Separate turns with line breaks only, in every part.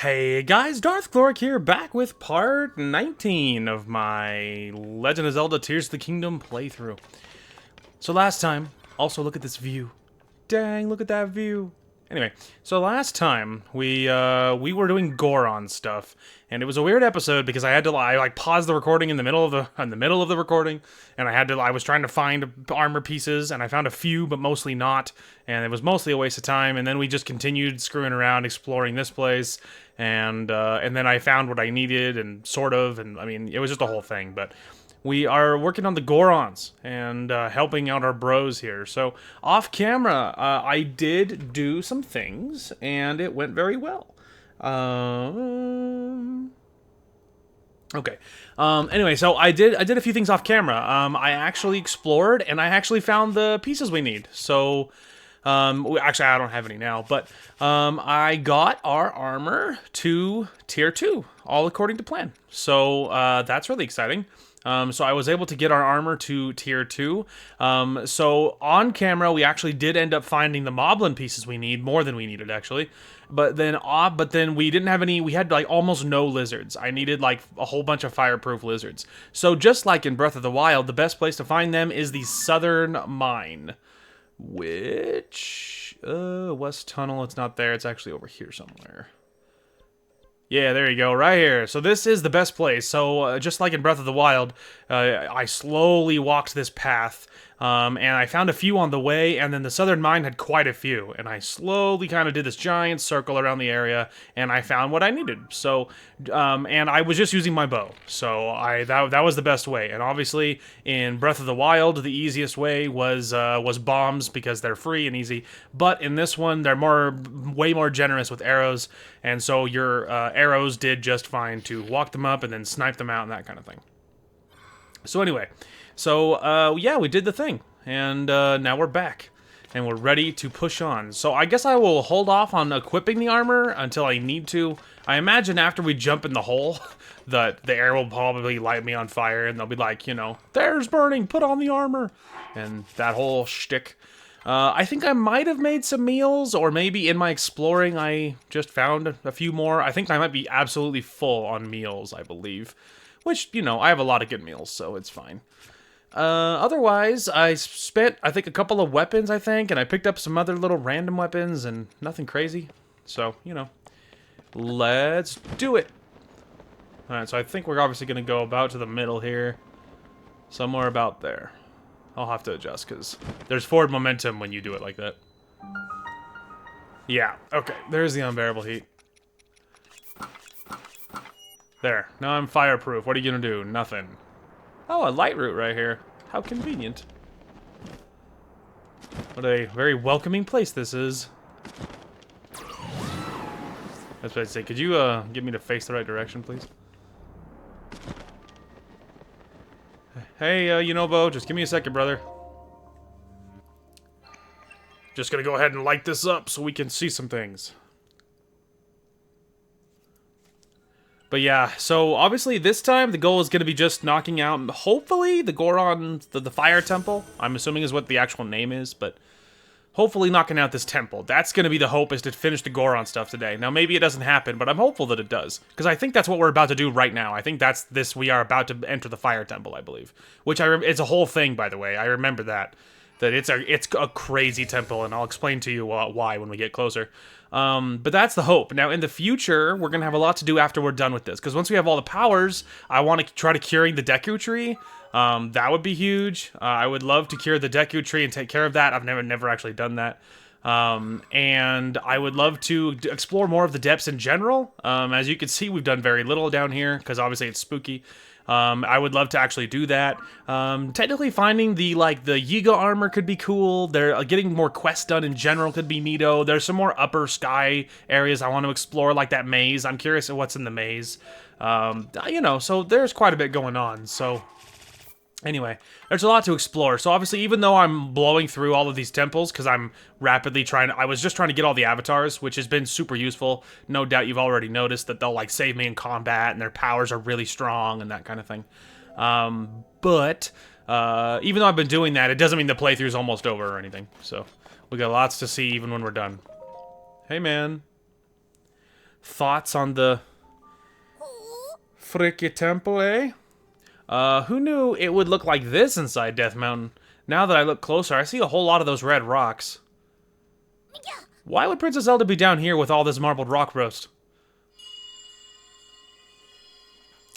Hey guys, Darth Gloric here, back with part 19 of my Legend of Zelda Tears of the Kingdom playthrough. So last time, also look at this view. Dang, look at that view. Anyway, so last time we were doing Goron stuff, and it was a weird episode because I paused the recording in the middle of the recording, and I was trying to find armor pieces, and I found a few, but mostly not, and it was mostly a waste of time. And then we just continued screwing around, exploring this place, and then I found what I needed, and I mean, it was just a whole thing, but. We are working on the Gorons and helping out our bros here. So, off camera, I did do some things, and it went very well. Okay. Anyway, so I did a few things off camera. I actually explored, and I actually found the pieces we need. So, actually, I don't have any now, but I got our armor to Tier 2, all according to plan. So, that's really exciting. So I was able to get our armor to Tier 2. So on camera, we actually did end up finding the Moblin pieces we need, more than we needed, actually. But then we didn't have any, we had, like, almost no lizards. I needed, like, a whole bunch of fireproof lizards. So just like in Breath of the Wild, the best place to find them is the Southern Mine. Which, West Tunnel, it's not there, it's actually over here somewhere. Yeah, there you go, right here. So this is the best place. So just like in Breath of the Wild, I slowly walked this path, and I found a few on the way, and then the Southern Mine had quite a few, and I slowly kind of did this giant circle around the area, and I found what I needed. So, and I was just using my bow, so that was the best way. And obviously, in Breath of the Wild, the easiest way was bombs because they're free and easy. But in this one, they're way more generous with arrows, and so your arrows did just fine to walk them up and then snipe them out and that kind of thing. So anyway, yeah, we did the thing, and now we're back, and we're ready to push on. So I guess I will hold off on equipping the armor until I need to. I imagine after we jump in the hole, the air will probably light me on fire, and they'll be like, you know, there's burning, put on the armor, and that whole shtick. I think I might have made some meals, or maybe in my exploring I just found a few more. I think I might be absolutely full on meals, I believe. Which, you know, I have a lot of good meals, so it's fine. Otherwise, I spent, I think, a couple of weapons, and I picked up some other little random weapons, and nothing crazy. So, you know, let's do it. Alright, so I think we're obviously going to go about to the middle here. Somewhere about there. I'll have to adjust, because there's forward momentum when you do it like that. Yeah, okay, there's the unbearable heat. There, now I'm fireproof. What are you gonna do? Nothing. Oh, a light route right here. How convenient. What a very welcoming place this is. That's what I'd say. Could you, get me to face the right direction, please? Hey, Yunobo, just give me a second, brother. Just gonna go ahead and light this up so we can see some things. But yeah, so obviously this time the goal is going to be just knocking out, hopefully, the Goron, the Fire Temple. I'm assuming is what the actual name is, but hopefully knocking out this temple. That's going to be the hope, is to finish the Goron stuff today. Now, maybe it doesn't happen, but I'm hopeful that it does. Because I think that's what we're about to do right now. I think we are about to enter the Fire Temple, I believe. Which, it's a whole thing, by the way. I remember that. That it's a crazy temple, and I'll explain to you why when we get closer. But that's the hope. Now, in the future, we're going to have a lot to do after we're done with this. Because once we have all the powers, I want to try to curing the Deku Tree. That would be huge. I would love to cure the Deku Tree and take care of that. I've never actually done that. And I would love to explore more of the depths in general. As you can see, we've done very little down here, because obviously it's spooky. I would love to actually do that. Technically finding the Yiga armor could be cool. Getting more quests done in general could be neato. There's some more upper sky areas I want to explore, like that maze. I'm curious at what's in the maze. You know, so there's quite a bit going on, so... Anyway, there's a lot to explore. So obviously, even though I'm blowing through all of these temples, because I'm rapidly I was just trying to get all the avatars, which has been super useful. No doubt you've already noticed that they'll, like, save me in combat, and their powers are really strong, and that kind of thing. But even though I've been doing that, it doesn't mean the playthrough's almost over or anything. So, we got lots to see even when we're done. Hey, man. thoughts on the Fricke Temple, eh? Who knew it would look like this inside Death Mountain? Now that I look closer, I see a whole lot of those red rocks. Why would Princess Zelda be down here with all this marbled rock roast?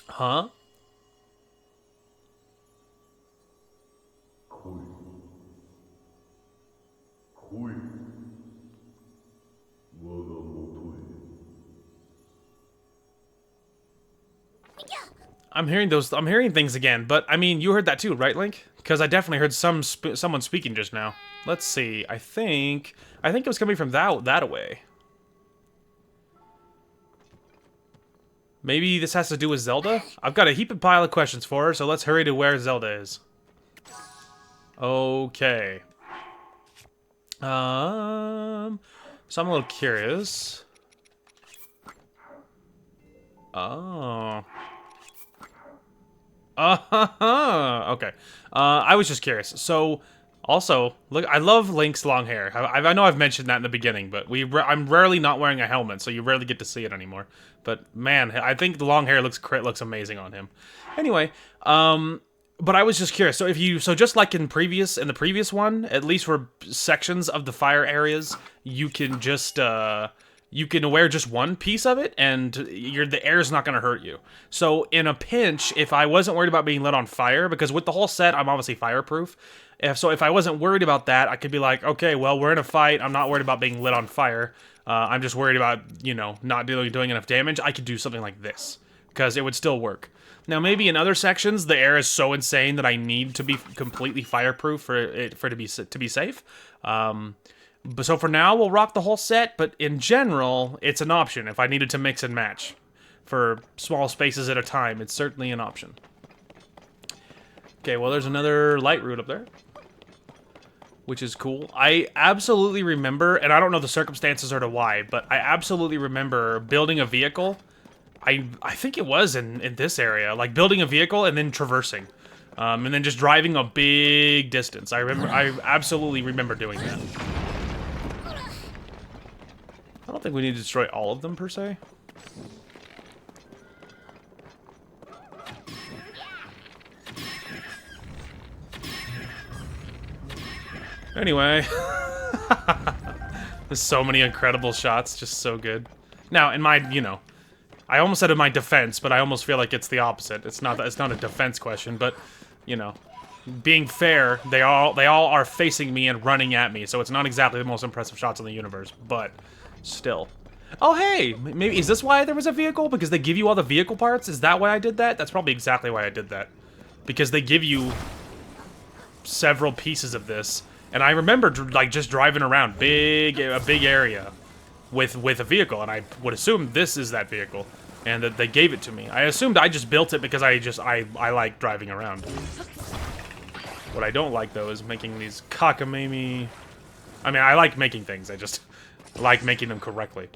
Huh? I'm hearing things again, but I mean, you heard that too, right, Link? Because I definitely heard someone speaking just now. Let's see. I think it was coming from that away. Maybe this has to do with Zelda? I've got a heaping pile of questions for her, so let's hurry to where Zelda is. Okay. So I'm a little curious. Oh. Okay. I was just curious. So, also, look, I love Link's long hair. I know I've mentioned that in the beginning, but I'm rarely not wearing a helmet, so you rarely get to see it anymore. But man, I think the long hair looks amazing on him. Anyway, but I was just curious. So just like in the previous one, at least for sections of the fire areas, you can just you can wear just one piece of it, and the air is not going to hurt you. So in a pinch, if I wasn't worried about being lit on fire, because with the whole set, I'm obviously fireproof. If I wasn't worried about that, I could be like, okay, well, we're in a fight. I'm not worried about being lit on fire. I'm just worried about, not doing enough damage. I could do something like this, because it would still work. Now, maybe in other sections, the air is so insane that I need to be completely fireproof for it to be safe. But so for now, we'll rock the whole set, but in general, it's an option if I needed to mix and match. For small spaces at a time, it's certainly an option. Okay, well, there's another light route up there, which is cool. I absolutely remember, and I don't know the circumstances or to why, but I absolutely remember building a vehicle. I think it was in this area, like building a vehicle and then traversing. And then just driving a big distance. I absolutely remember doing that. I don't think we need to destroy all of them, per se. Anyway. There's so many incredible shots, just so good. Now, in my, I almost said in my defense, but I almost feel like it's the opposite. It's not a defense question, but, being fair, they all are facing me and running at me, so it's not exactly the most impressive shots in the universe, but still. Oh, hey! Maybe, is this why there was a vehicle? Because they give you all the vehicle parts? Is that why I did that? That's probably exactly why I did that. Because they give you several pieces of this, and I remember, like, just driving around a big area with a vehicle, and I would assume this is that vehicle, and that they gave it to me. I assumed I just built it because I like driving around. What I don't like, though, is making these cockamamie... I mean, I like making things, I just like making them correctly.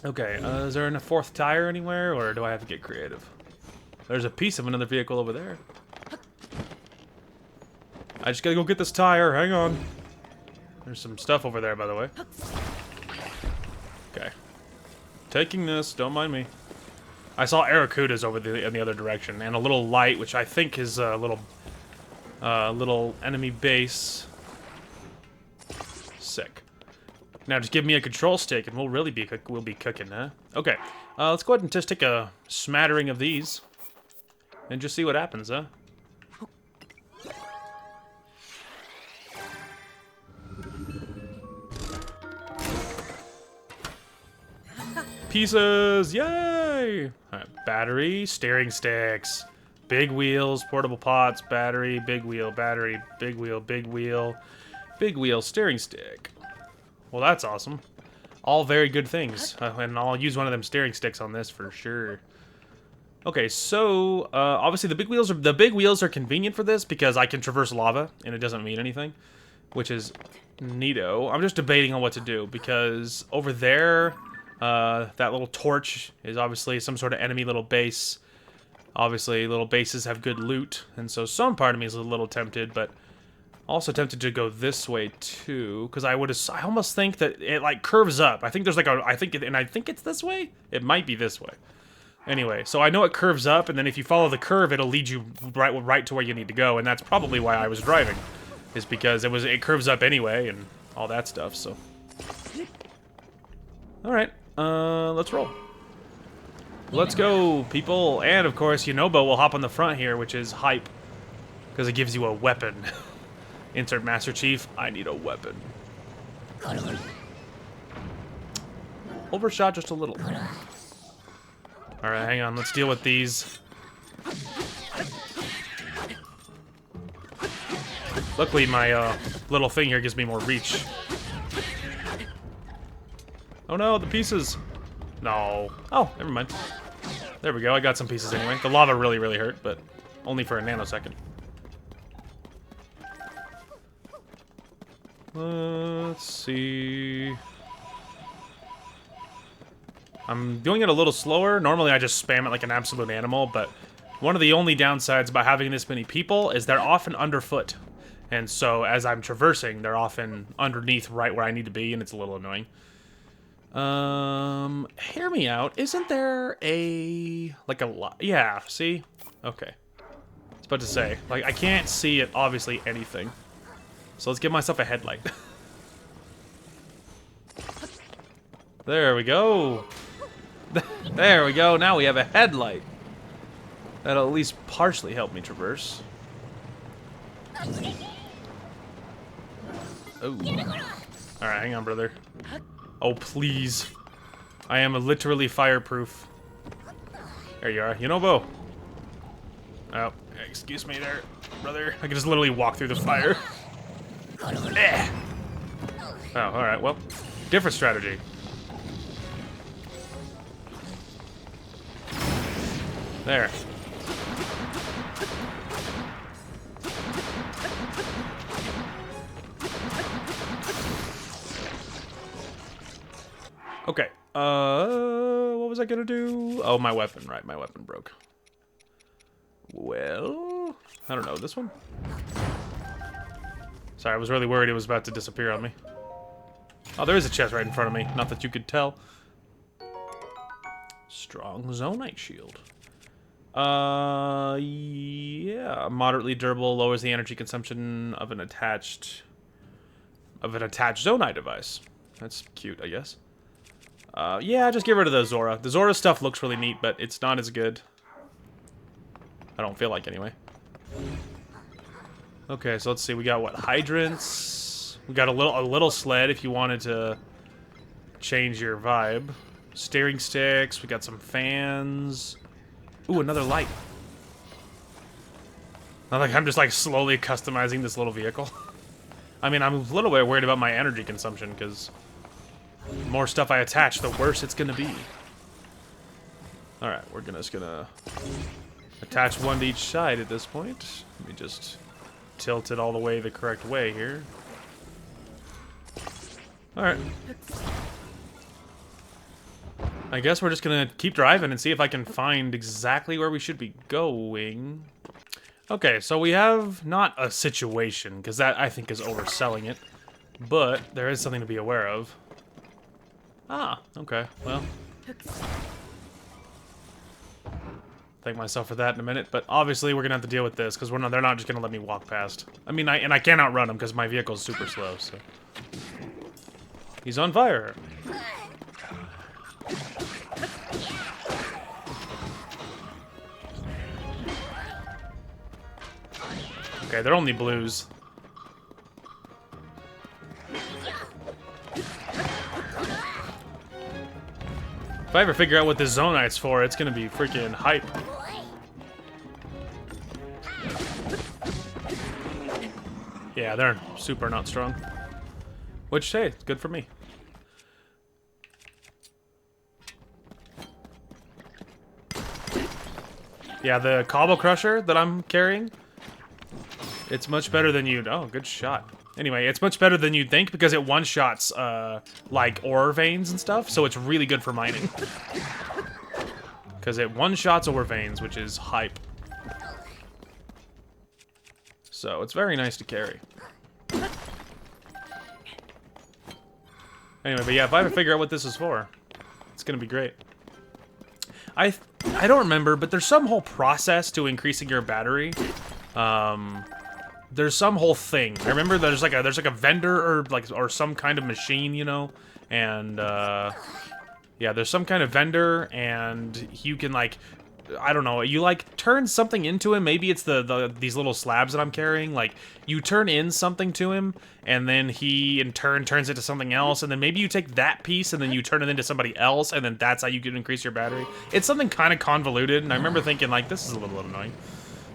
Okay, is there a fourth tire anywhere, or do I have to get creative? There's a piece of another vehicle over there. I just gotta go get this tire, hang on. There's some stuff over there, by the way. Okay. Taking this, don't mind me. I saw Aracudas over in the other direction, and a little light, which I think is a little enemy base. Sick. Now just give me a control stick, and we'll be cooking, huh? Okay, let's go ahead and just take a smattering of these, and just see what happens, huh? Pieces! Yay! Alright, battery, steering sticks, big wheels, portable pots, battery, big wheel, battery, big wheel, steering stick. Well, that's awesome. All very good things. And I'll use one of them steering sticks on this for sure. Okay, so obviously the big wheels are convenient for this because I can traverse lava and it doesn't mean anything, which is neato. I'm just debating on what to do because over there, that little torch is obviously some sort of enemy little base. Obviously, little bases have good loot, and so some part of me is a little tempted, but Also tempted to go this way too, because I almost think that it like curves up. I think there's like I think it's this way. It might be this way. Anyway, so I know it curves up, and then if you follow the curve, it'll lead you right to where you need to go, and that's probably why I was driving, is because it curves up anyway and all that stuff. So, all right, let's roll. Let's go, people, and of course, Yunobo will hop on the front here, which is hype, because it gives you a weapon. Insert Master Chief, I need a weapon. Overshot just a little. Alright, hang on, let's deal with these. Luckily, my little thing here gives me more reach. Oh no, the pieces! No. Oh, never mind. There we go, I got some pieces anyway. The lava really, really hurt, but only for a nanosecond. Let's see. I'm doing it a little slower. Normally I just spam it like an absolute animal, but one of the only downsides about having this many people is they're often underfoot. And so as I'm traversing, they're often underneath right where I need to be, and it's a little annoying. Hear me out. Isn't there yeah, see? Okay. I was about to say, like, I can't see it, obviously, anything. So let's give myself a headlight. There we go. There we go. Now we have a headlight. That'll at least partially help me traverse. Oh. Alright, hang on, brother. Oh, please. I am literally fireproof. There you are. Yunobo. Oh, excuse me there, brother. I can just literally walk through the fire. Eh. Oh, alright, well, different strategy. There. Okay, what was I gonna do? Oh, my weapon, right, my weapon broke. Well, I don't know, this one? Sorry, I was really worried it was about to disappear on me. Oh, there is a chest right in front of me. Not that you could tell. Strong Zonite shield. Yeah. Moderately durable, lowers the energy consumption of an attached Zonite device. That's cute, I guess. Yeah, just get rid of the Zora. The Zora stuff looks really neat, but it's not as good. I don't feel like, anyway. Okay, so let's see. We got what? Hydrants. We got a little sled if you wanted to change your vibe. Steering sticks. We got some fans. Ooh, another light. Not like I'm just like slowly customizing this little vehicle. I mean, I'm a little bit worried about my energy consumption because the more stuff I attach, the worse it's gonna be. All right, we're just gonna attach one to each side at this point. Let me just tilt it all the way the correct way here. Alright. I guess we're just gonna keep driving and see if I can find exactly where we should be going. Okay, so we have not a situation, because that, I think, is overselling it. But there is something to be aware of. Ah, okay, well. Thank myself for that in a minute, but obviously we're gonna have to deal with this because they're not just gonna let me walk past. I mean, I can't outrun them because my vehicle's super slow. So he's on fire. Okay, they're only blues. If I ever figure out what this Zonite's for, it's gonna be freaking hype. Yeah, they're super not strong. Which, hey, it's good for me. Yeah, the Cobble Crusher that I'm carrying, it's much better than you'd... Oh, good shot. Anyway, it's much better than you'd think because it one-shots, like, ore veins and stuff, so it's really good for mining. Because it one-shots ore veins, which is hype. So, it's very nice to carry. Anyway, but yeah, if I ever figure out what this is for, it's gonna be great. I don't remember, but there's some whole process to increasing your battery. There's some whole thing. I remember there's like a vendor or some kind of machine, you know, and yeah, there's some kind of vendor, and you can like, I don't know, you like turn something into him. Maybe it's these little slabs that I'm carrying. Like you turn in something to him, and then he in turn turns it to something else, and then maybe you take that piece and then you turn it into somebody else, and then that's how you can increase your battery. It's something kind of convoluted, and I remember thinking like, this is a little annoying.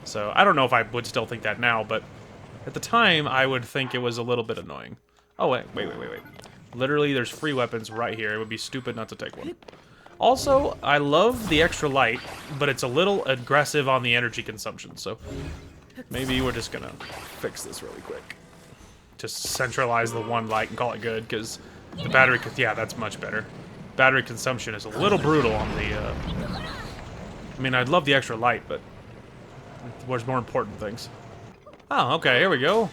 So I don't know if I would still think that now, but at the time I would think it was a little bit annoying. Oh wait. Literally, there's free weapons right here. It would be stupid not to take one. Also, I love the extra light, but it's a little aggressive on the energy consumption, so maybe we're just gonna fix this really quick. Just centralize the one light and call it good, because the battery, yeah, that's much better. Battery consumption is a little brutal on the, I mean, I'd love the extra light, but there's more important things. Oh, okay, here we go.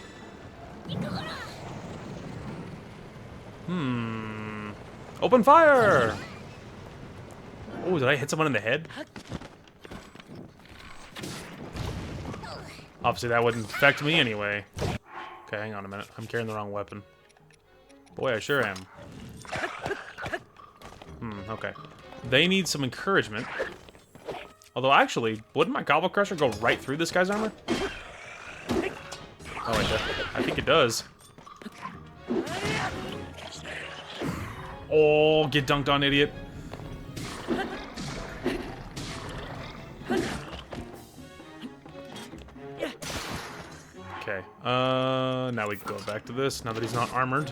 Open fire! Oh, did I hit someone in the head? Obviously, that wouldn't affect me anyway. Okay, hang on a minute. I'm carrying the wrong weapon. Boy, I sure am. Okay. They need some encouragement. Although, actually, wouldn't my Gobble Crusher go right through this guy's armor? Oh, I think it does. Oh, get dunked on, idiot. Okay, now we can go back to this, now that he's not armored.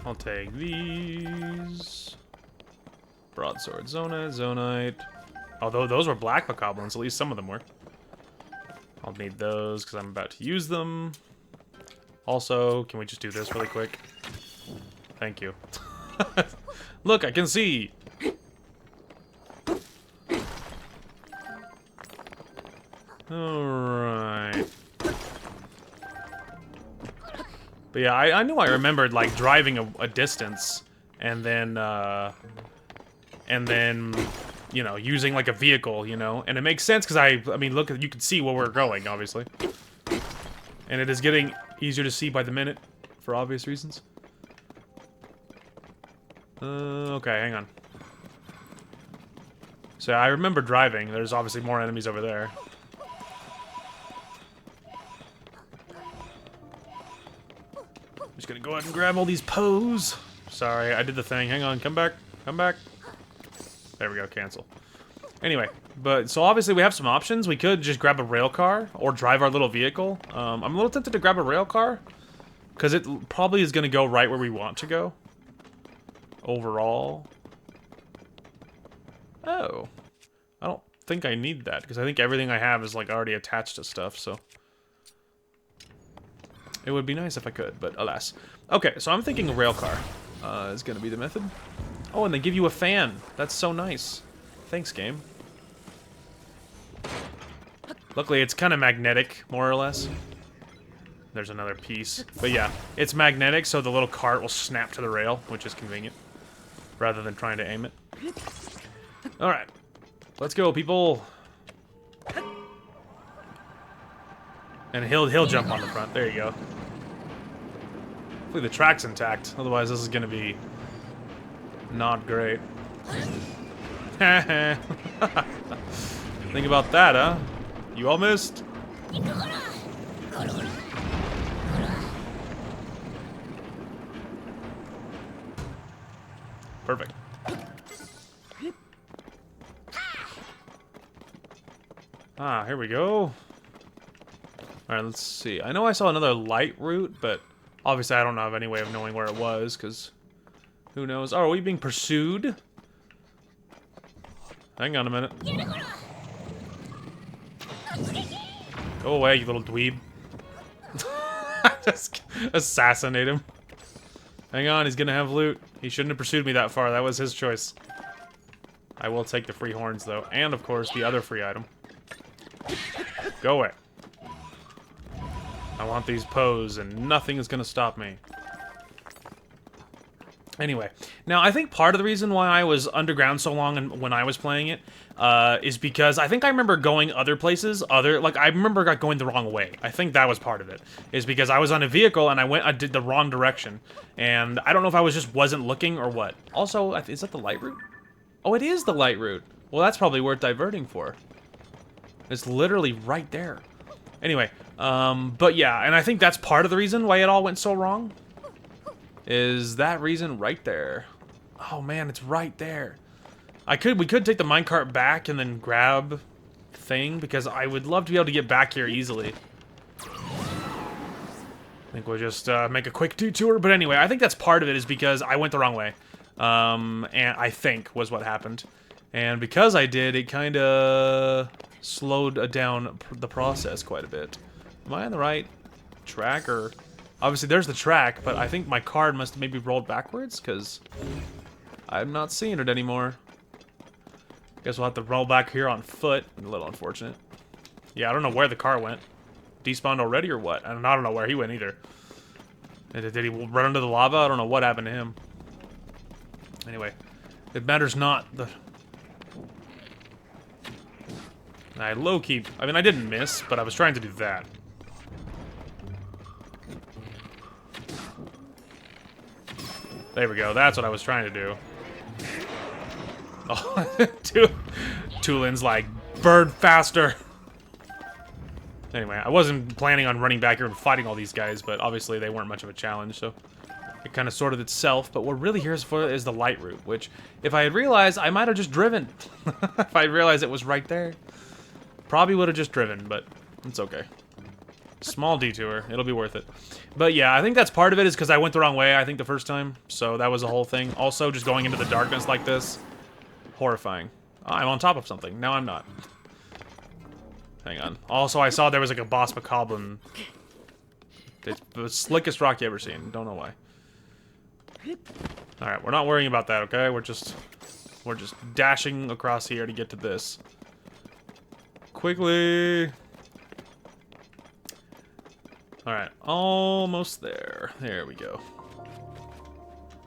I'll take these. Broadsword, Zonite. Although those were black bokoblins, at least some of them were. I'll need those because I'm about to use them. Also, can we just do this really quick? Thank you. Look, I can see! Alright. But yeah, I knew I remembered, like, driving a distance, and then, you know, using, like, a vehicle, you know? And it makes sense, because I mean, look, you can see where we're going, obviously. And it is getting easier to see by the minute, for obvious reasons. Okay, hang on. So I remember driving. There's obviously more enemies over there. I'm just gonna go ahead and grab all these Poes. Sorry, I did the thing. Hang on, come back. Come back. There we go, cancel. Anyway, but so obviously we have some options. We could just grab a rail car or drive our little vehicle. I'm a little tempted to grab a rail car because it probably is going to go right where we want to go overall. Oh, I don't think I need that because I think everything I have is like already attached to stuff, so it would be nice if I could, but alas. Okay, so I'm thinking a rail car is going to be the method. Oh, and they give you a fan. That's so nice. Thanks, game. Luckily, it's kind of magnetic, more or less. There's another piece. But yeah, it's magnetic, so the little cart will snap to the rail, which is convenient, rather than trying to aim it. Alright. Let's go, people. And he'll jump on the front. There you go. Hopefully the track's intact. Otherwise, this is going to be not great. Think about that, huh? You all missed? Perfect. Ah, here we go. Alright, let's see. I know I saw another light route, but obviously I don't have any way of knowing where it was, because who knows? Oh, are we being pursued? Hang on a minute. Go away, you little dweeb. Just assassinate him. Hang on, he's gonna have loot. He shouldn't have pursued me that far. That was his choice. I will take the free horns, though. And, of course, the other free item. Go away. I want these Poes, and nothing is going to stop me. Anyway, now I think part of the reason why I was underground so long and when I was playing it is because I think I remember going other places, I remember going the wrong way. I think that was part of it. Is because I was on a vehicle and I did the wrong direction, and I don't know if I wasn't looking or what. Also, is that the light route? Oh, it is the light route. Well, that's probably worth diverting for. It's literally right there. Anyway, but yeah, and I think that's part of the reason why it all went so wrong. Is that reason right there. Oh man, it's right there. We could take the minecart back and then grab thing, because I would love to be able to get back here easily. I think we'll just make a quick detour, but anyway, I think that's part of it is because I went the wrong way. And I think was what happened. And because I did, it kind of slowed down the process quite a bit. Am I on the right track, or... Obviously, there's the track, but I think my card must have maybe rolled backwards, because I'm not seeing it anymore. Guess we'll have to roll back here on foot. A little unfortunate. Yeah, I don't know where the car went. Despawned already or what? I don't know where he went either. Did he run into the lava? I don't know what happened to him. Anyway, it matters not. I low-key... I mean, I didn't miss, but I was trying to do that. There we go. That's what I was trying to do. Oh, Tulin's like, bird faster. Anyway, I wasn't planning on running back here and fighting all these guys, but obviously they weren't much of a challenge, so it kind of sorted itself. But what really here is the light route, which, if I had realized, I might have just driven. If I realized it was right there, probably would have just driven, but it's okay. Small detour. It'll be worth it. But yeah, I think that's part of it is because I went the wrong way, I think, the first time. So that was the whole thing. Also, just going into the darkness like this. Horrifying. Oh, I'm on top of something. No, I'm not. Hang on. Also, I saw there was like a boss bokoblin. It's the slickest rock you ever seen. Don't know why. Alright, we're not worrying about that, okay? We're just dashing across here to get to this. Quickly! Alright, almost there. There we go.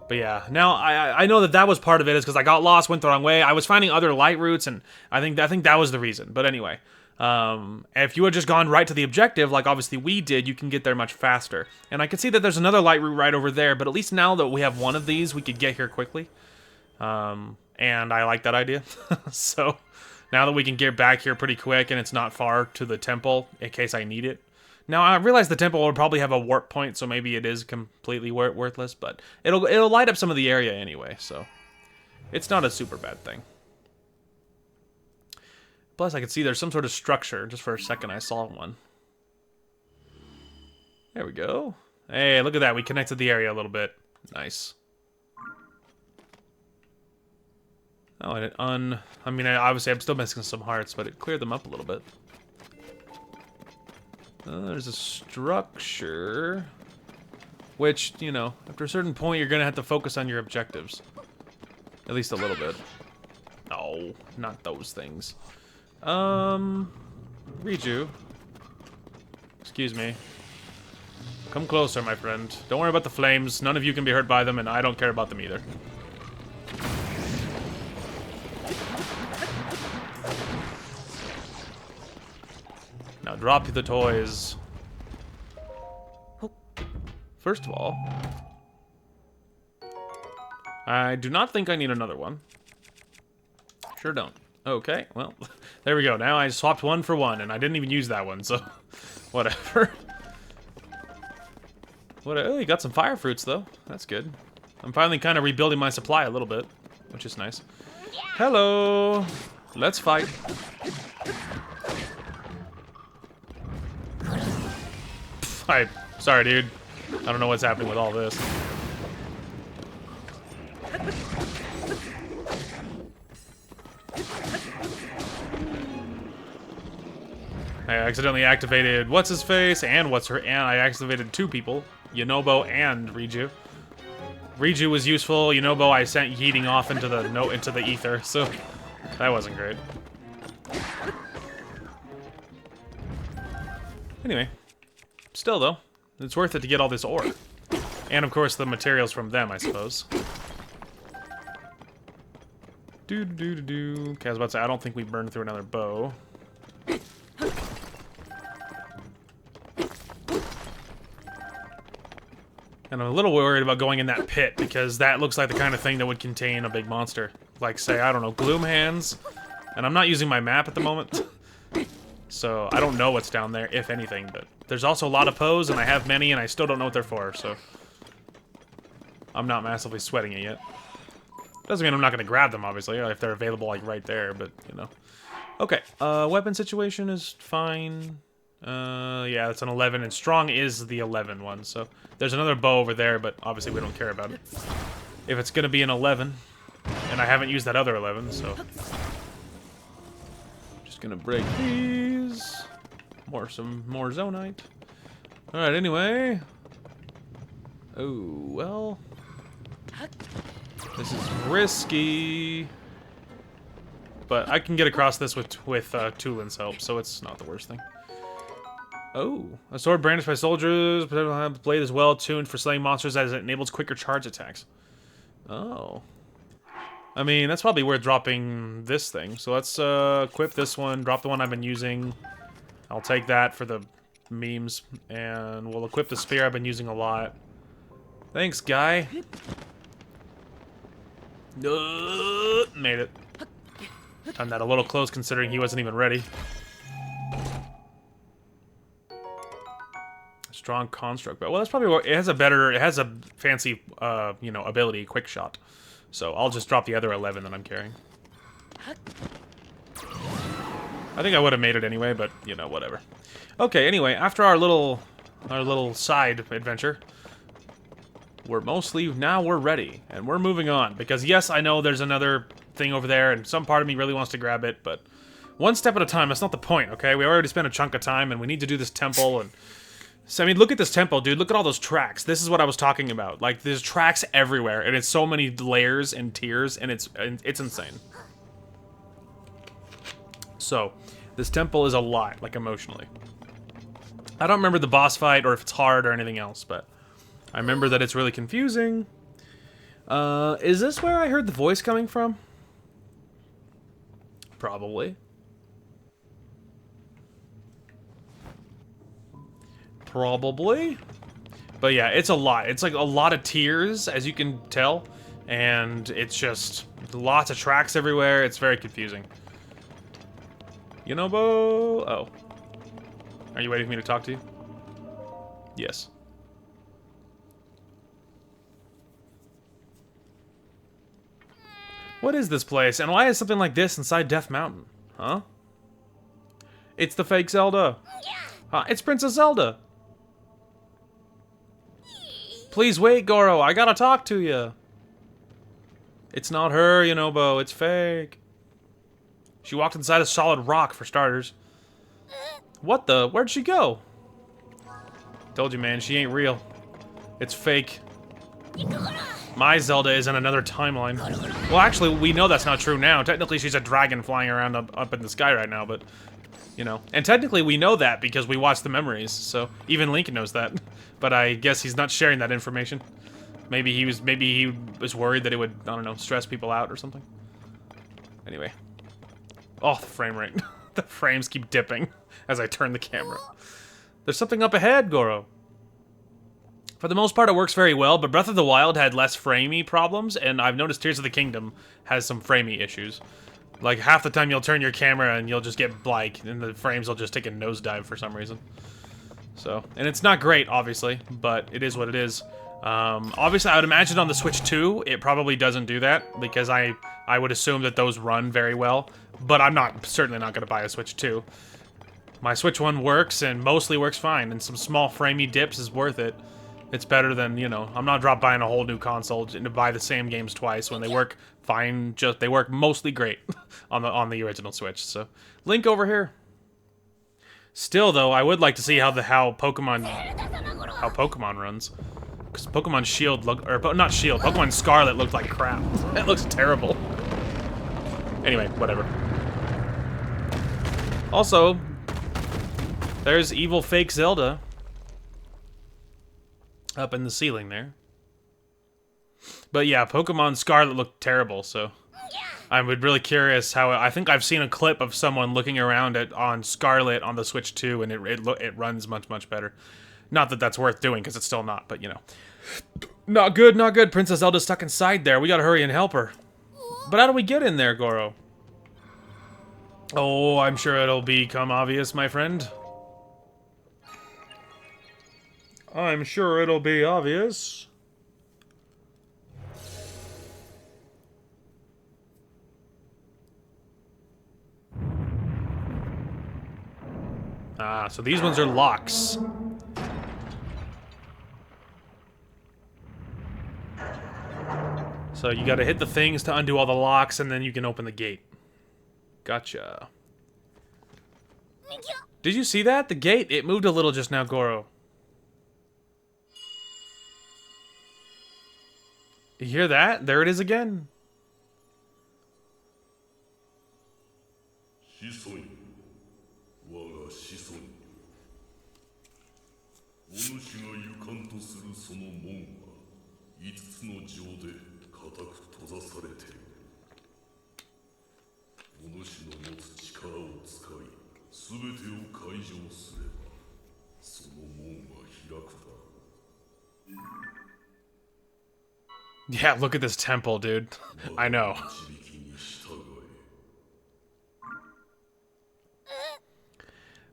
But yeah, now I know that was part of it is because I got lost, went the wrong way. I was finding other light routes, and I think that was the reason. But anyway, if you had just gone right to the objective, like obviously we did, you can get there much faster. And I can see that there's another light route right over there, but at least now that we have one of these, we could get here quickly. And I like that idea. So now that we can get back here pretty quick, and it's not far to the temple in case I need it. Now, I realize the temple will probably have a warp point, so maybe it is completely worthless, but it'll light up some of the area anyway, so it's not a super bad thing. Plus, I can see there's some sort of structure. Just for a second, I saw one. There we go. Hey, look at that. We connected the area a little bit. Nice. Oh, and I mean, obviously, I'm still missing some hearts, but it cleared them up a little bit. There's a structure, which, you know, after a certain point, you're going to have to focus on your objectives. At least a little bit. No, not those things. Riju. Excuse me. Come closer, my friend. Don't worry about the flames. None of you can be hurt by them, and I don't care about them either. Now drop the toys. First of all, I do not think I need another one. Sure don't. Okay, well, there we go. Now I swapped one for one, and I didn't even use that one, so whatever. Oh, you got some fire fruits, though. That's good. I'm finally kind of rebuilding my supply a little bit, which is nice. Hello! Let's fight. Sorry, dude. I don't know what's happening with all this. I accidentally activated what's-his-face and what's-her, and I activated two people, Yunobo and Riju. Riju was useful, Yunobo I sent yeeting off into the ether, so That wasn't great. Anyway, still though, it's worth it to get all this ore. And of course the materials from them, I suppose. Okay, I was about to say, I don't think we burned through another bow. And I'm a little worried about going in that pit, because that looks like the kind of thing that would contain a big monster. Like, say, I don't know, Gloom Hands. And I'm not using my map at the moment. So, I don't know what's down there, if anything. But there's also a lot of Poes, and I have many, and I still don't know what they're for, so... I'm not massively sweating it yet. Doesn't mean I'm not going to grab them, obviously, if they're available, like, right there, but, you know. Okay, weapon situation is fine. Yeah, it's an 11, and strong is the 11 one, so... There's another bow over there, but obviously we don't care about it. If it's going to be an 11, and I haven't used that other 11, so... Just gonna break these. Some more zonite. Alright, anyway. Oh, well... This is risky, but I can get across this with Tulin's help, so it's not the worst thing. Oh, a sword brandished by soldiers, but the blade is well tuned for slaying monsters as it enables quicker charge attacks. Oh, I mean that's probably worth dropping this thing. So let's equip this one, drop the one I've been using. I'll take that for the memes, and we'll equip the spear I've been using a lot. Thanks, guy. Made it. Done that a little close considering he wasn't even ready. Strong construct, but well, that's probably what it has. It has a fancy, you know, ability, quick shot. So I'll just drop the other 11 that I'm carrying. I think I would have made it anyway, but you know, whatever. Okay, anyway, after our little side adventure. Now we're ready, and we're moving on, because yes, I know there's another thing over there, and some part of me really wants to grab it, but one step at a time, that's not the point, okay? We already spent a chunk of time, and we need to do this temple, and... So, I mean, look at this temple, dude. Look at all those tracks. This is what I was talking about. Like, there's tracks everywhere, and it's so many layers and tiers, and it's insane. So, this temple is a lot, like, emotionally. I don't remember the boss fight, or if it's hard, or anything else, but... I remember that it's really confusing. Is this where I heard the voice coming from? Probably. Probably. But yeah, it's a lot. It's like a lot of tiers, as you can tell. And it's just lots of tracks everywhere. It's very confusing. You know, Bo? Oh. Are you waiting for me to talk to you? Yes. What is this place, and why is something like this inside Death Mountain? Huh? It's the fake Zelda. It's Princess Zelda. Please wait, Goro. I gotta talk to you. It's not her, Yunobo. It's fake. She walked inside a solid rock, for starters. What the? Where'd she go? Told you, man. She ain't real. It's fake. My Zelda is in another timeline. Well, actually, we know that's not true now. Technically, she's a dragon flying around up in the sky right now, but, you know. And technically, we know that because we watched the memories, so even Link knows that. But I guess he's not sharing that information. Maybe he was worried that it would, I don't know, stress people out or something. Anyway. Oh, the frame rate. The frames keep dipping as I turn the camera. There's something up ahead, Goro. For the most part, it works very well, but Breath of the Wild had less framey problems, and I've noticed Tears of the Kingdom has some framey issues. Like, half the time you'll turn your camera and you'll just get blank, and the frames will just take a nosedive for some reason. So, and it's not great, obviously, but it is what it is. Obviously, I would imagine on the Switch 2, it probably doesn't do that, because I would assume that those run very well, but I'm certainly not going to buy a Switch 2. My Switch 1 works, and mostly works fine, and some small framey dips is worth it. It's better than, you know, I'm not buying a whole new console to buy the same games twice when they work fine. They work mostly great on the original Switch. So, Link over here. Still, though, I would like to see how Pokemon runs, because Pokemon Shield Pokemon Scarlet looked like crap. It looks terrible. Anyway, whatever. Also, there's evil fake Zelda up in the ceiling there. But yeah, Pokemon Scarlet looked terrible, so I'm really curious how. I think I've seen a clip of someone looking around on Scarlet on the Switch 2, and it runs much better. Not that that's worth doing, because it's still not, but you know. Not good, not good. Princess Zelda's stuck inside there. We gotta hurry and help her. But how do we get in there, Goro? Oh, I'm sure it'll become obvious, my friend. I'm sure it'll be obvious. Ah, so these ones are locks. So you gotta hit the things to undo all the locks, and then you can open the gate. Gotcha. Did you see that? The gate, it moved a little just now, Goro. You hear that? There it is again. Yeah, look at this temple, dude. I know.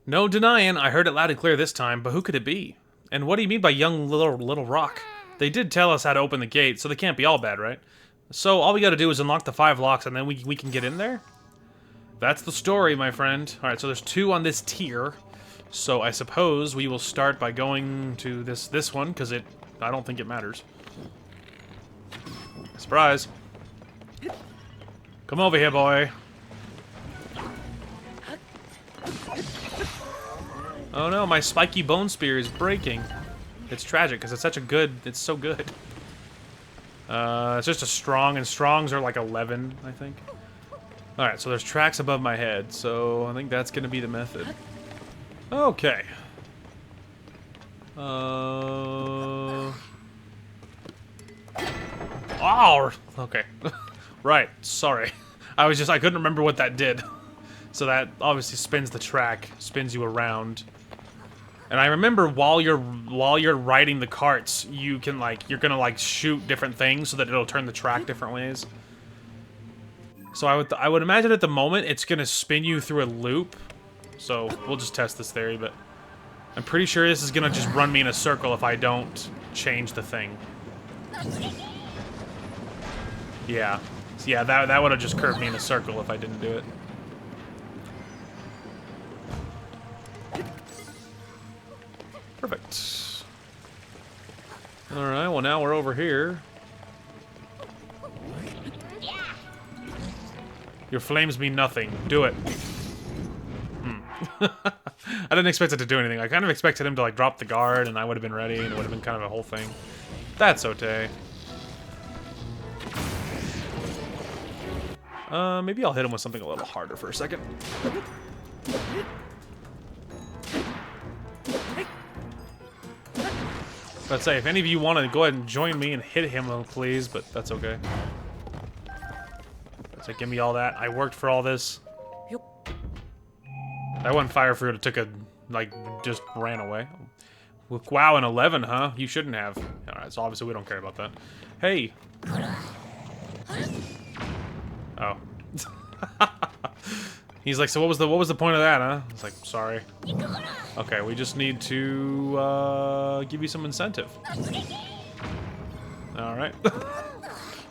No denying, I heard it loud and clear this time, but who could it be? And what do you mean by young little rock? They did tell us how to open the gate, so they can't be all bad, right? So all we gotta do is unlock the 5 locks, and then we can get in there? That's the story, my friend. Alright, so there's 2 on this tier. So I suppose we will start by going to this one, because I don't think it matters. Surprise. Come over here, boy. Oh no, my spiky bone spear is breaking. It's tragic, because it's such a good... It's so good. It's just a strong, and strongs are like 11, I think. Alright, so there's tracks above my head, so I think that's going to be the method. Okay. Oh! Okay. Right, sorry. I couldn't remember what that did. So that obviously spins the track, spins you around. And I remember while you're riding the carts, you're gonna shoot different things so that it'll turn the track different ways. So I would imagine at the moment it's gonna spin you through a loop. So we'll just test this theory, but I'm pretty sure this is gonna just run me in a circle if I don't change the thing. Yeah. So yeah, that would have just curved me in a circle if I didn't do it. Perfect. Alright, well now we're over here. Your flames mean nothing. Do it. I didn't expect it to do anything. I kind of expected him to drop the guard and I would have been ready and it would have been kind of a whole thing. That's okay. Maybe I'll hit him with something a little harder for a second. Let's say, if any of you want to go ahead and join me and hit him, please, but that's okay. Let's say, give me all that. I worked for all this. That one fire fruit took a, just ran away. Wow, an 11, huh? You shouldn't have. Alright, so obviously we don't care about that. Hey! Oh. He's like, so what was the point of that, huh? It's like, sorry. Okay, we just need to give you some incentive. Alright.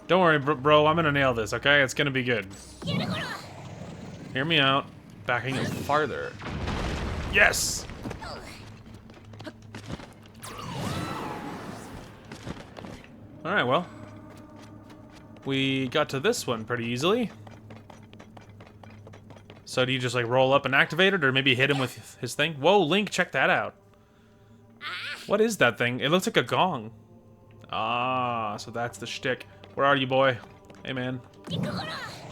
Don't worry, bro, I'm gonna nail this, okay? It's gonna be good. Hear me out. Backing it farther. Yes! Alright, well. We got to this one pretty easily. So do you just roll up and activate it, or maybe hit him with his thing? Whoa, Link, check that out. What is that thing? It looks like a gong. Ah, so that's the shtick. Where are you, boy? Hey, man.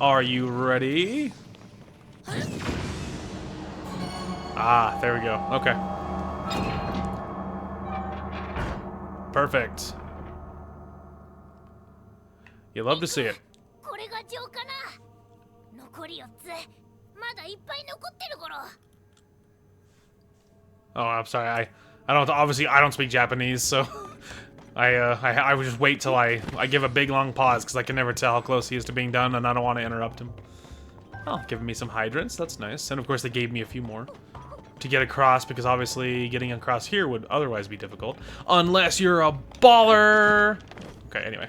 Are you ready? Ah, there we go. Okay. Perfect. You love to see it. Oh, I'm sorry. I don't obviously I don't speak Japanese, so I would just wait till I give a big long pause because I can never tell how close he is to being done, and I don't want to interrupt him. Oh, giving me some hydrants. That's nice. And of course they gave me a few more to get across because obviously getting across here would otherwise be difficult unless you're a baller. Okay, anyway.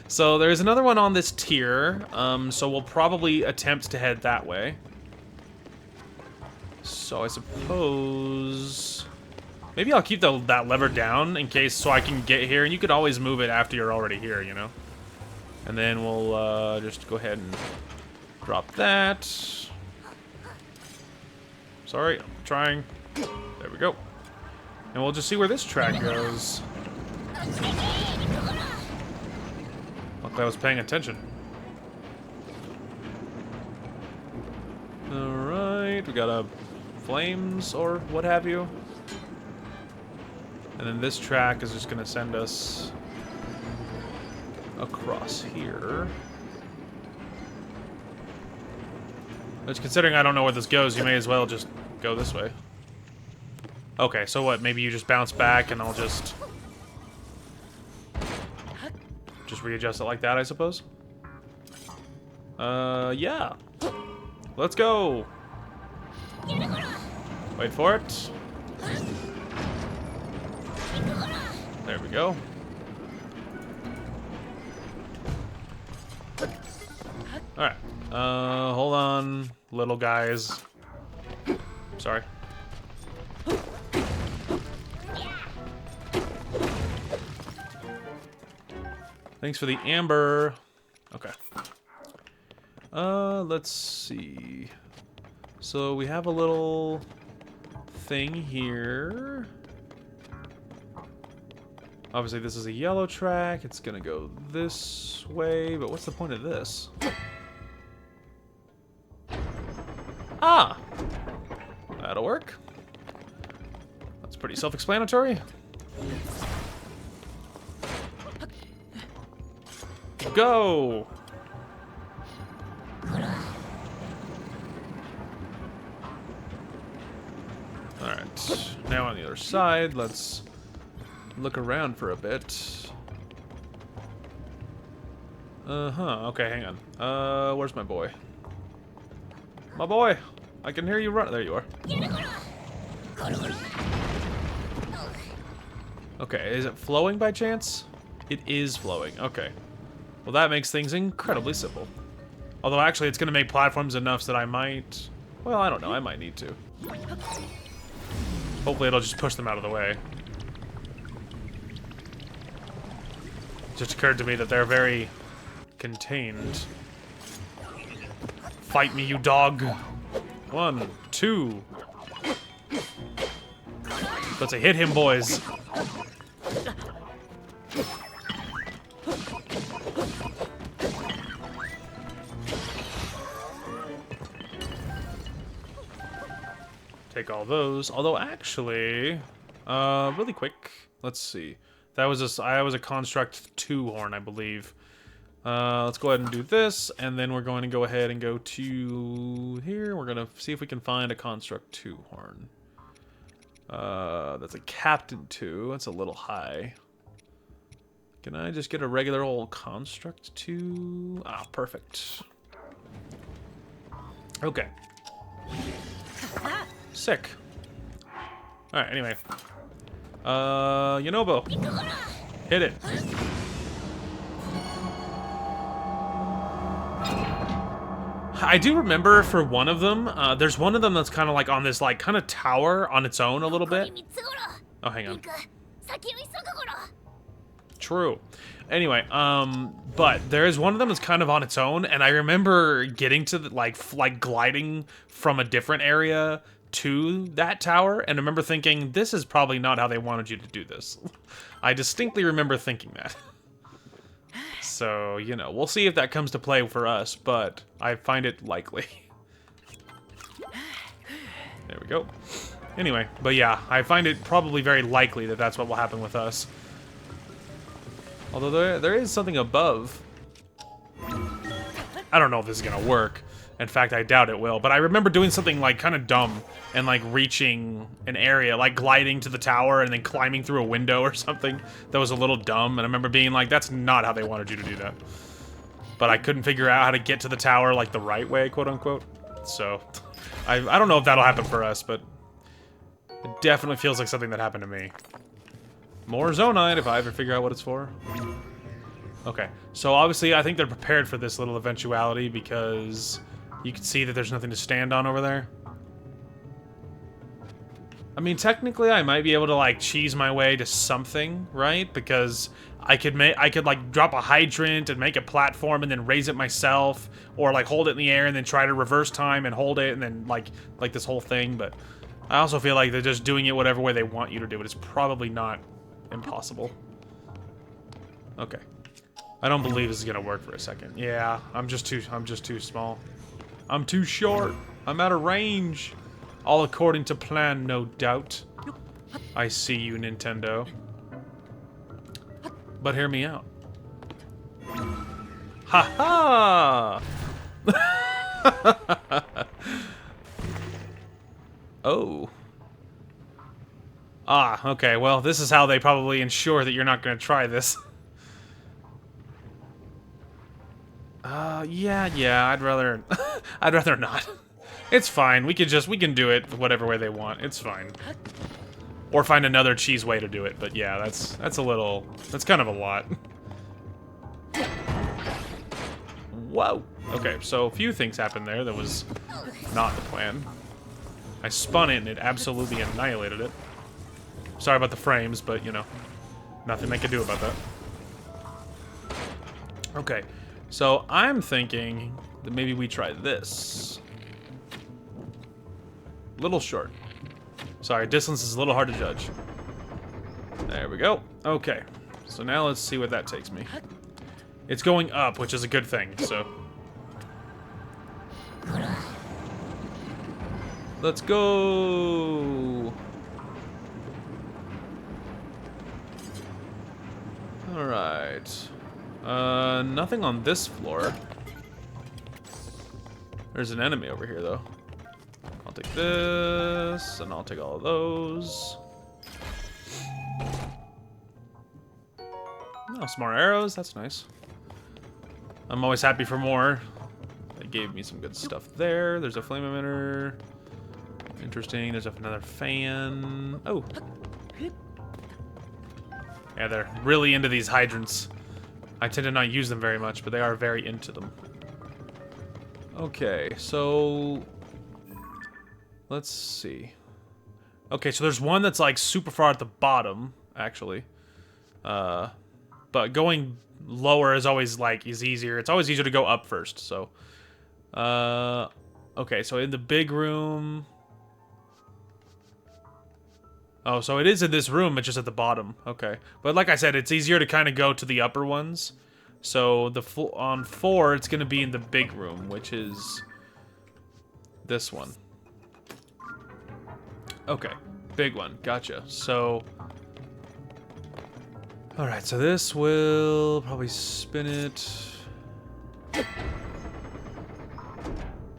So there's another one on this tier. So we'll probably attempt to head that way. So I suppose maybe I'll keep that lever down in case so I can get here, and you could always move it after you're already here, you know. And then we'll just go ahead and drop that. Sorry, I'm trying. There we go. And we'll just see where this track goes. Luckily I was paying attention. Alright, we got a flames or what have you. And then this track is just gonna send us across here. Which, considering I don't know where this goes, you may as well just go this way. Okay, so what? Maybe you just bounce back and I'll just readjust it like that, I suppose? Yeah. Let's go. Wait for it. There we go. Alright. Hold on, little guys. Sorry. Thanks for the amber. Okay. Let's see. So we have a little thing here. Obviously this is a yellow track. It's gonna go this way, but what's the point of this? Ah! That'll work. That's pretty self-explanatory. Go! Alright, now on the other side, let's look around for a bit. Okay, hang on. Where's my boy? My boy! I can hear you run. There you are. Okay, is it flowing by chance? It is flowing, okay. Well, that makes things incredibly simple. Although, actually, it's going to make platforms enough so that I might... Well, I don't know. I might need to. Hopefully, it'll just push them out of the way. It just occurred to me that they're very contained. Fight me, you dog. 1, 2. Let's hit him, boys. Take all those. Although, actually, really quick. Let's see. That was a Construct 2 horn, I believe. Let's go ahead and do this, and then we're going to go ahead and go to here. We're going to see if we can find a Construct 2 horn. That's a Captain 2. That's a little high. Can I just get a regular old Construct 2? Ah, perfect. Okay. Sick. Alright, anyway. Yonobo. Hit it. I do remember for one of them, there's one of them that's kind of like on this like kind of tower on its own a little bit. Oh, hang on. True. Anyway, but there is one of them that's kind of on its own, and I remember getting to the, like gliding from a different area to that tower, and I remember thinking, this is probably not how they wanted you to do this. I distinctly remember thinking that. So, you know, we'll see if that comes to play for us, but I find it likely. There we go. Anyway, but yeah, I find it probably very likely that that's what will happen with us. Although there is something above. I don't know if this is gonna work. In fact, I doubt it will. But I remember doing something like kind of dumb and like reaching an area, like gliding to the tower and then climbing through a window or something that was a little dumb. And I remember being like, that's not how they wanted you to do that. But I couldn't figure out how to get to the tower like the right way, quote unquote. So I don't know if that'll happen for us, but it definitely feels like something that happened to me. More Zonite if I ever figure out what it's for. Okay, so obviously I think they're prepared for this little eventuality because you can see that there's nothing to stand on over there. I mean, technically I might be able to like cheese my way to something, right? Because I could like drop a hydrant and make a platform and then raise it myself, or like hold it in the air and then try to reverse time and hold it and then like this whole thing. But I also feel like they're just doing it whatever way they want you to do it. It's probably not impossible. Okay. I don't believe this is gonna work for a second. Yeah, I'm just too small. I'm too short. I'm out of range. All according to plan, no doubt. I see you, Nintendo. But hear me out. Ha ha! Oh. Ah, okay, well, this is how they probably ensure that you're not gonna try this. Yeah, I'd rather... I'd rather not. It's fine, we can do it whatever way they want, it's fine. Or find another cheese way to do it, but yeah, that's kind of a lot. Whoa! Okay, so a few things happened there that was not the plan. I spun it and it absolutely annihilated it. Sorry about the frames, but, you know, nothing I can do about that. Okay, so I'm thinking that maybe we try this. Little short. Sorry, distance is a little hard to judge. There we go. Okay, so now let's see what that takes me. It's going up, which is a good thing, so... Let's go! Alright. Nothing on this floor. There's an enemy over here, though. I'll take this, and I'll take all of those. Oh, some more arrows. That's nice. I'm always happy for more. They gave me some good stuff there. There's a flame emitter. Interesting. There's another fan. Oh. Yeah, they're really into these hydrants. I tend to not use them very much, but they are very into them. Okay, so... Let's see. Okay, so there's one that's like super far at the bottom, actually. But going lower is always like easier. It's always easier to go up first, so. Okay, so in the big room. Oh, so it is in this room, it's just at the bottom. Okay. But like I said, it's easier to kind of go to the upper ones. So on 4, it's going to be in the big room, which is this one. Okay, big one. Gotcha. So, all right. So this will probably spin it.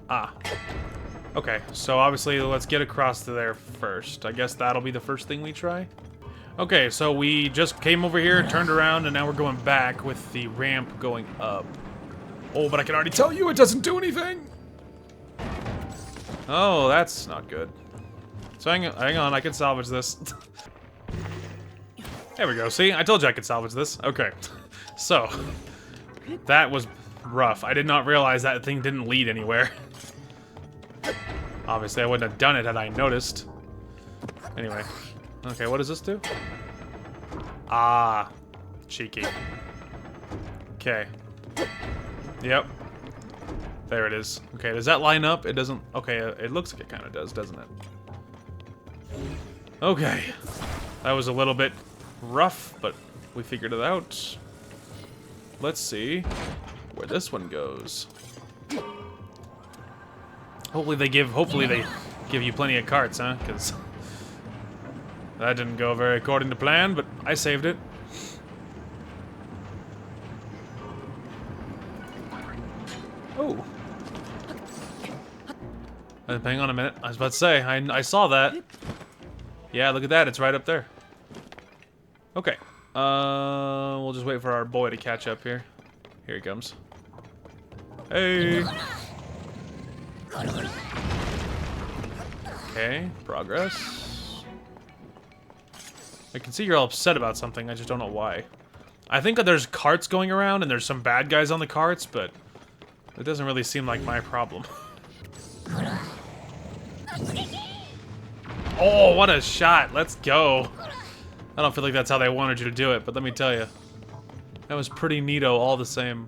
Ah. Okay. So obviously, let's get across to there first. I guess that'll be the first thing we try. Okay. So we just came over here, turned around, and now we're going back with the ramp going up. Oh, but I can already tell you it doesn't do anything. Oh, that's not good. So hang on, I can salvage this. There we go, see? I told you I could salvage this. Okay. So, that was rough. I did not realize that thing didn't lead anywhere. Obviously, I wouldn't have done it had I noticed. Anyway. Okay, what does this do? Ah. Cheeky. Okay. Yep. There it is. Okay, does that line up? It doesn't... Okay, it looks like it kind of does, doesn't it? Okay, that was a little bit rough, but we figured it out. let's see where this one goes. Hopefully they give you plenty of carts, huh? Because that didn't go very according to plan, but I saved it. Oh. Hang on a minute. I was about to say, I saw that. Yeah, look at that. It's right up there. Okay. We'll just wait for our boy to catch up here. Here he comes. Hey. Okay, progress. I can see you're all upset about something. I just don't know why. I think that there's carts going around and there's some bad guys on the carts, but it doesn't really seem like my problem. Oh, what a shot. Let's go. I don't feel like that's how they wanted you to do it, but let me tell you. That was pretty neato all the same.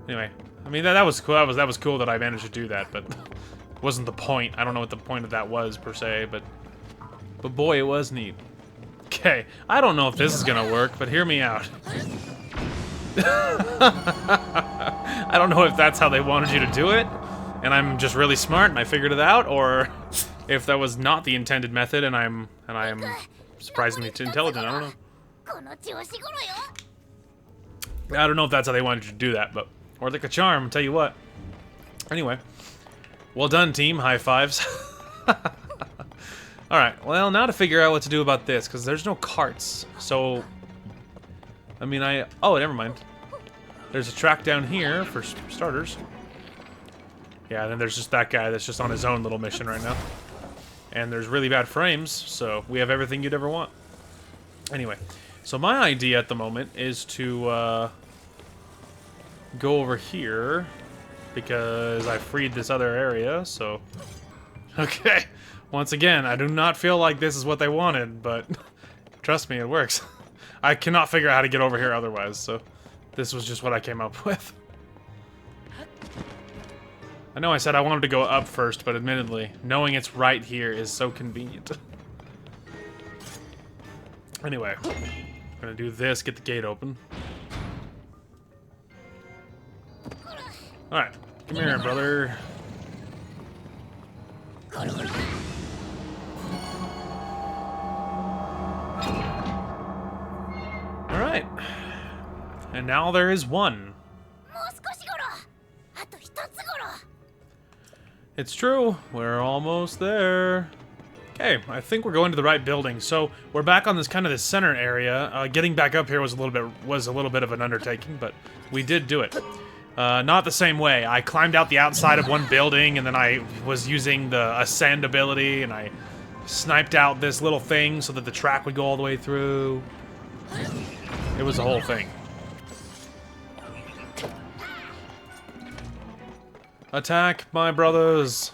Anyway, I mean, that was cool. That was cool that I managed to do that, but it wasn't the point. I don't know what the point of that was, per se, but boy, it was neat. Okay, I don't know if this is gonna work, but hear me out. I don't know if that's how they wanted you to do it, and I'm just really smart and I figured it out, or if that was not the intended method and I am surprisingly intelligent. I don't know. I don't know if that's how they wanted you to do that, but or like a charm, tell you what. Anyway, well done, team. High fives. All right. Well, now to figure out what to do about this, because there's no carts. So, I mean, oh, never mind. There's a track down here for starters. Yeah, and then there's just that guy that's just on his own little mission right now. And there's really bad frames, so we have everything you'd ever want. Anyway, so my idea at the moment is to go over here because I freed this other area, so... Okay, once again, I do not feel like this is what they wanted, but trust me, it works. I cannot figure out how to get over here otherwise, so this was just what I came up with. I know I said I wanted to go up first, but admittedly, knowing it's right here is so convenient. Anyway, I'm gonna do this, get the gate open. Alright, come here, brother. Alright. And now there is one. It's true, we're almost there. Okay, I think we're going to the right building. So we're back on this kind of the center area. Getting back up here was a little bit of an undertaking, but we did do it. Not the same way. I climbed out the outside of one building, and then I was using the ascend ability, and I sniped out this little thing so that the track would go all the way through. It was the whole thing. Attack, my brothers!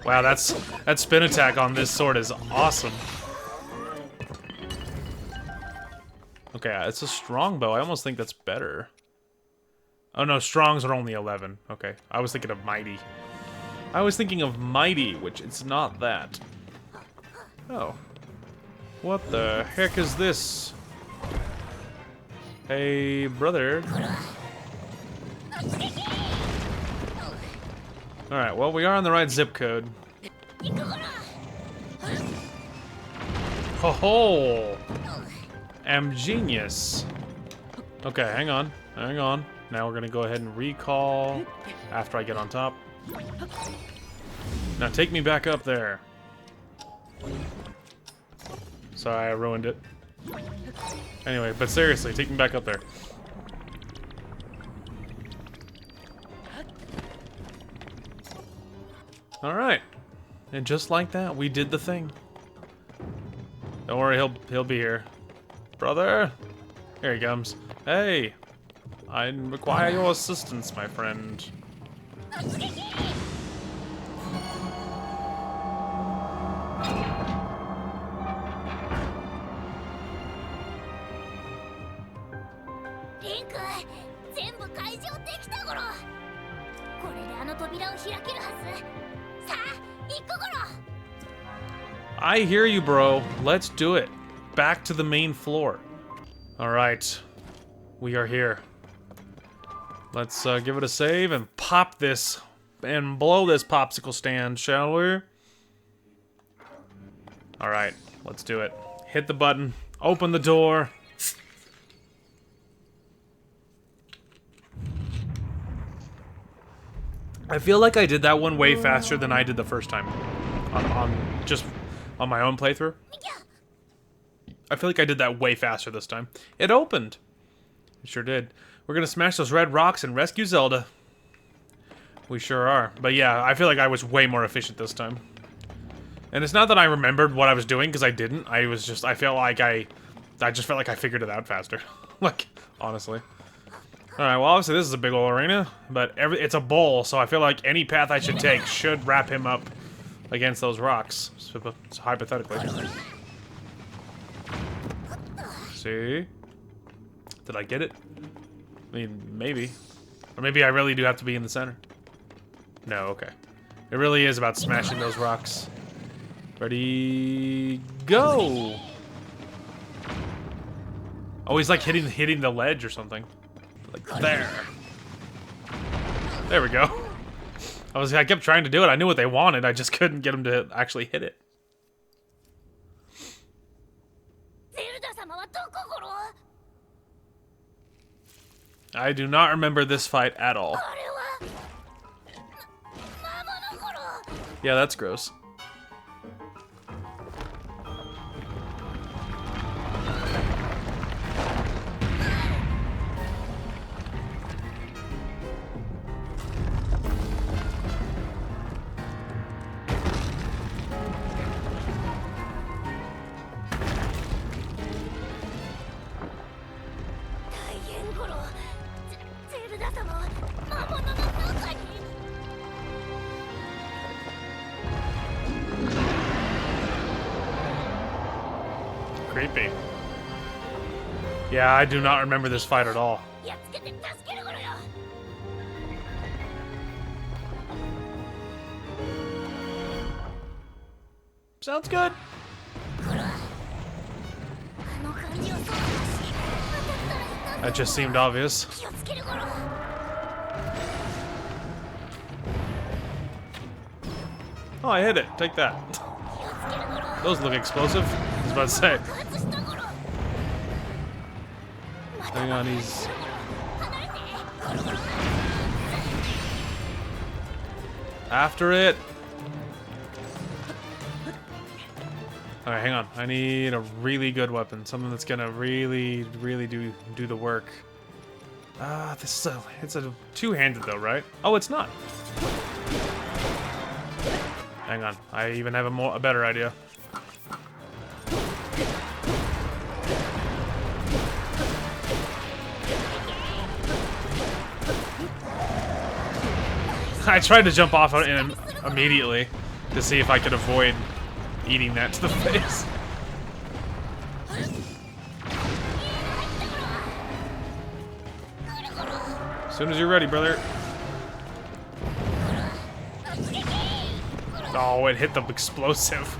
Wow, that spin attack on this sword is awesome. Okay, it's a strongbow. I almost think that's better. Oh no, strongs are only 11. Okay, I was thinking of mighty. I was thinking of mighty, which it's not that. Oh. What the heck is this? Hey, brother. Alright, well, we are on the right zip code. Ho ho! Am genius. Okay, hang on. Hang on. Now we're gonna go ahead and recall after I get on top. Now take me back up there. Sorry, I ruined it. Anyway, but seriously, take me back up there. Alright. And just like that, we did the thing. Don't worry, he'll be here. Brother! Here he comes. Hey! I require your assistance, my friend. I hear you, bro. Let's do it. Back to the main floor. Alright. We are here. Let's give it a save and pop this and blow this popsicle stand, shall we? Alright, let's do it. Hit the button. Open the door. I feel like I did that one way faster than I did the first time. On my own playthrough. I feel like I did that way faster this time. It opened. It sure did. We're gonna smash those red rocks and rescue Zelda. We sure are. But yeah, I feel like I was way more efficient this time. And it's not that I remembered what I was doing, because I didn't. I felt like I just felt like I figured it out faster. Like, honestly. Alright, well obviously this is a big old arena, but it's a bowl, so I feel like any path I should take should wrap him up against those rocks. So hypothetically. See? Did I get it? I mean, maybe. Or maybe I really do have to be in the center. No, okay. It really is about smashing those rocks. Ready, go! Oh, he's like hitting the ledge or something. Like there. There we go. I kept trying to do it. I knew what they wanted. I just couldn't get them to actually hit it. I do not remember this fight at all. Yeah, that's gross. Creepy. Yeah, I do not remember this fight at all. Sounds good. That just seemed obvious. Oh, I hit it. Take that. Those look explosive. I was about to say. Hang on, he's... After it. Alright, hang on. I need a really good weapon. Something that's gonna really do the work. It's a two-handed though, right? Oh, it's not. Hang on. I even have a better idea. I tried to jump off him immediately to see if I could avoid eating that to the face. As soon as you're ready, brother. Oh, it hit the explosive.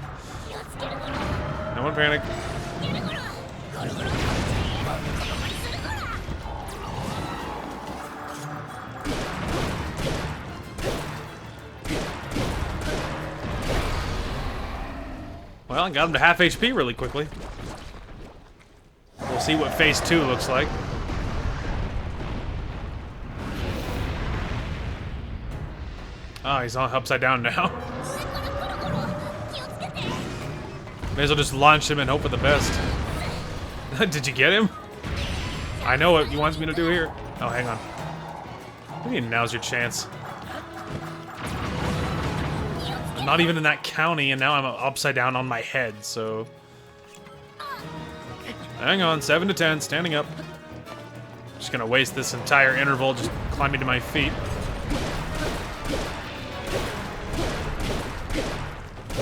No one panic. Well, I got him to half HP really quickly. We'll see what phase 2 looks like. Oh, he's on upside down now. May as well just launch him and hope for the best. Did you get him? I know what he wants me to do here. Oh, hang on. Maybe now's your chance. I'm not even in that county, and now I'm upside down on my head, so... Hang on, 7 to 10, standing up. Just gonna waste this entire interval just climbing to my feet.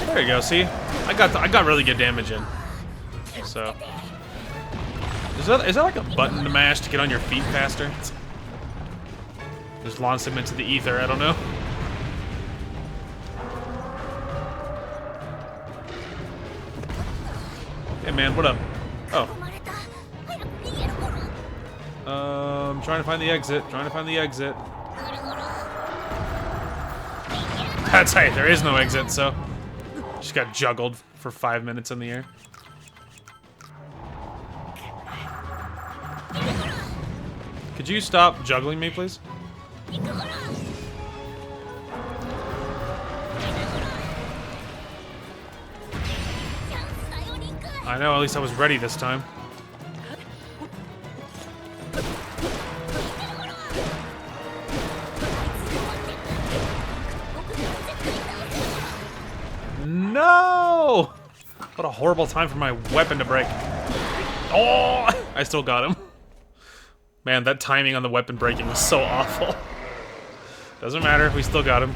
There you go, see? I got really good damage in. So... Is that like a button to mash to get on your feet faster? Just launch him into the ether, I don't know. man. What up? Oh. Trying to find the exit. Trying to find the exit. That's right. There is no exit, so just got juggled for 5 minutes in the air. Could you stop juggling me, please? I know, at least I was ready this time. No! What a horrible time for my weapon to break. Oh! I still got him. Man, that timing on the weapon breaking was so awful. Doesn't matter, we still got him.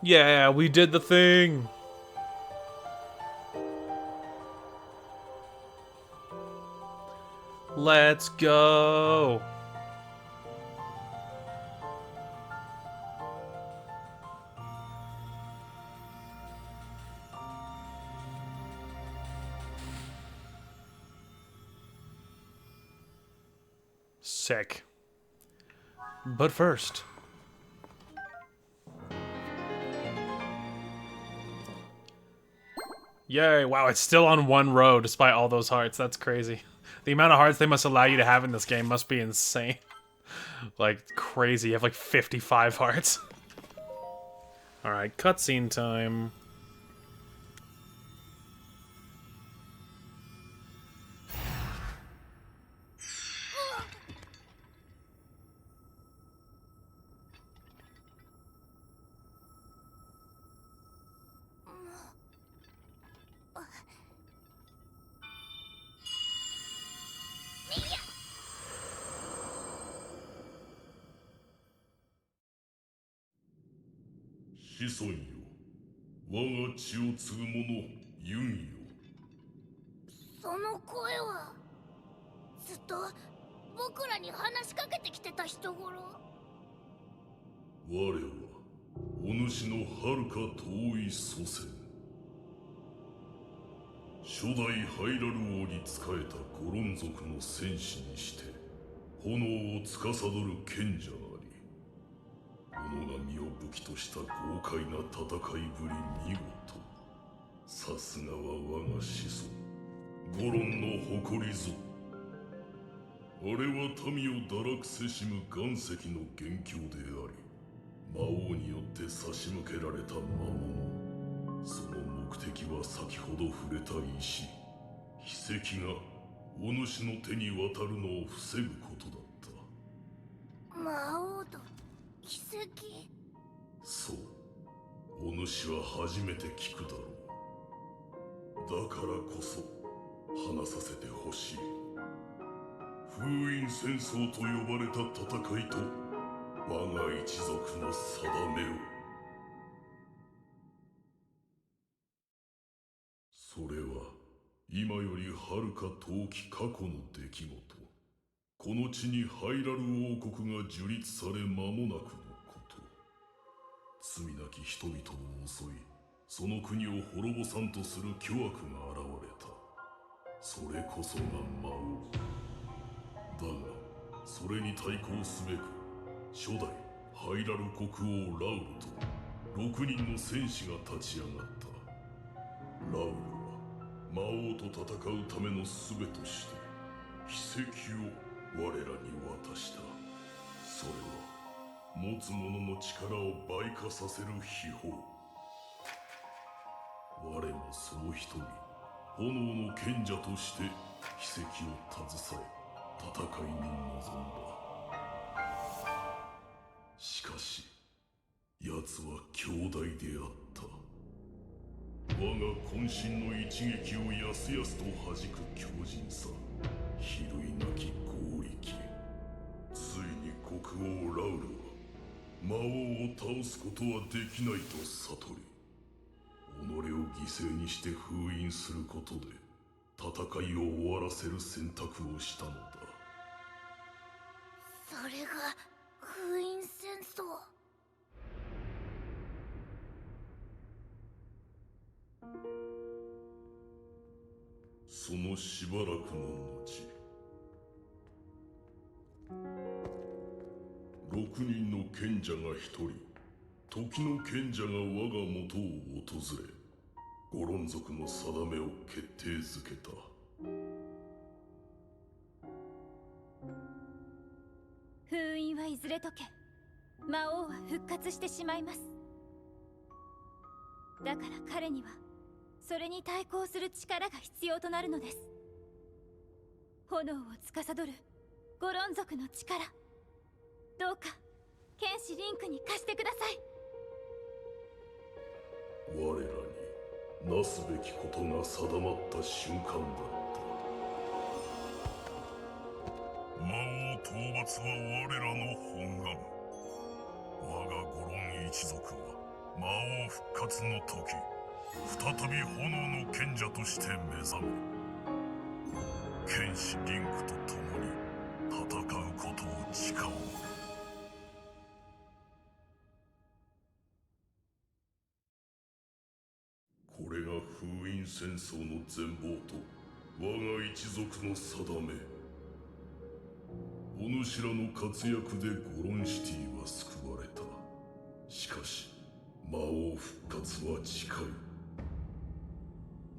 Yeah, we did the thing! Let's go! Sick. But first... Yay, wow, it's still on one row despite all those hearts. That's crazy. The amount of hearts they must allow you to have in this game must be insane. Like, crazy. You have like 55 hearts. Alright, cutscene time.
我が渾身の一撃をやすやすと弾く強靭さ、比類なき剛力。ついに国王ラウルは魔王を倒すことはできないと悟り、己を犠牲にして封印することで戦いを終わらせる選択をしたのだ。
それが封印戦争。
そのしばらくの後、6人の賢者が1人、時の賢者が我が元を訪れ、ゴロン族の定めを決定づけた。
封印はいずれ解け、魔王は復活してしまいます。だから彼にはそれに対抗する力が必要となるのです。炎を司るゴロン族の力、どうか剣士リンクに貸してください。
我らになすべきことが定まった瞬間だった。魔王討伐は我らの本願。我がゴロン一族は魔王復活の時、再び炎の賢者として目覚め、剣士リンクと共に戦うことを誓おう。これが封印戦争の全貌と我が一族の定め。お主らの活躍でゴロンシティは救われた。しかし魔王復活は近い。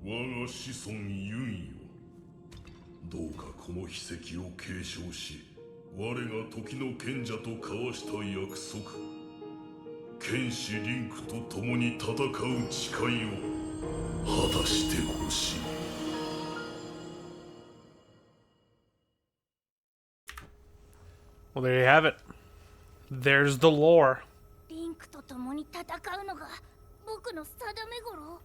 我が子孫ユンよ、どうかこの秘跡を継承し、我が時の賢者と交わした約束、剣士リンクと共に戦う誓いを果たしてほしい。
Well, there you have it. There's the lore.
リンクと共に戦うのが僕の定め頃。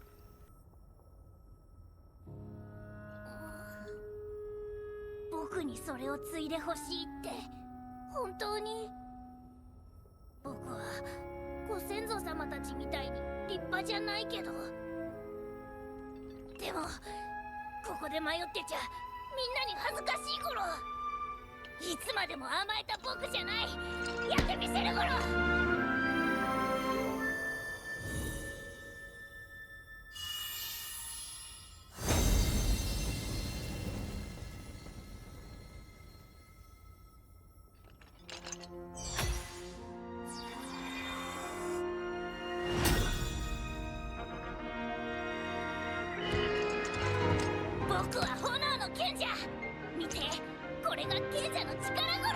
僕にそれを継いでほしいって本当に。僕はご先祖様たちみたいに立派じゃないけど、でもここで迷ってちゃみんなに恥ずかしい頃。いつまでも甘えた僕じゃない、やってみせる頃。僕は炎の賢者。見て、これが賢者の力頃。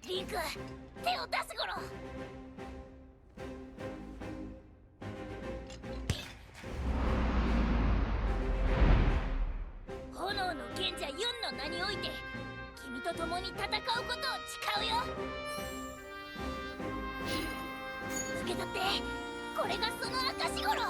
リンク、手を出す頃。炎の賢者ユンの名において君と共に戦うことを誓うよ。受け取って、これがその証頃。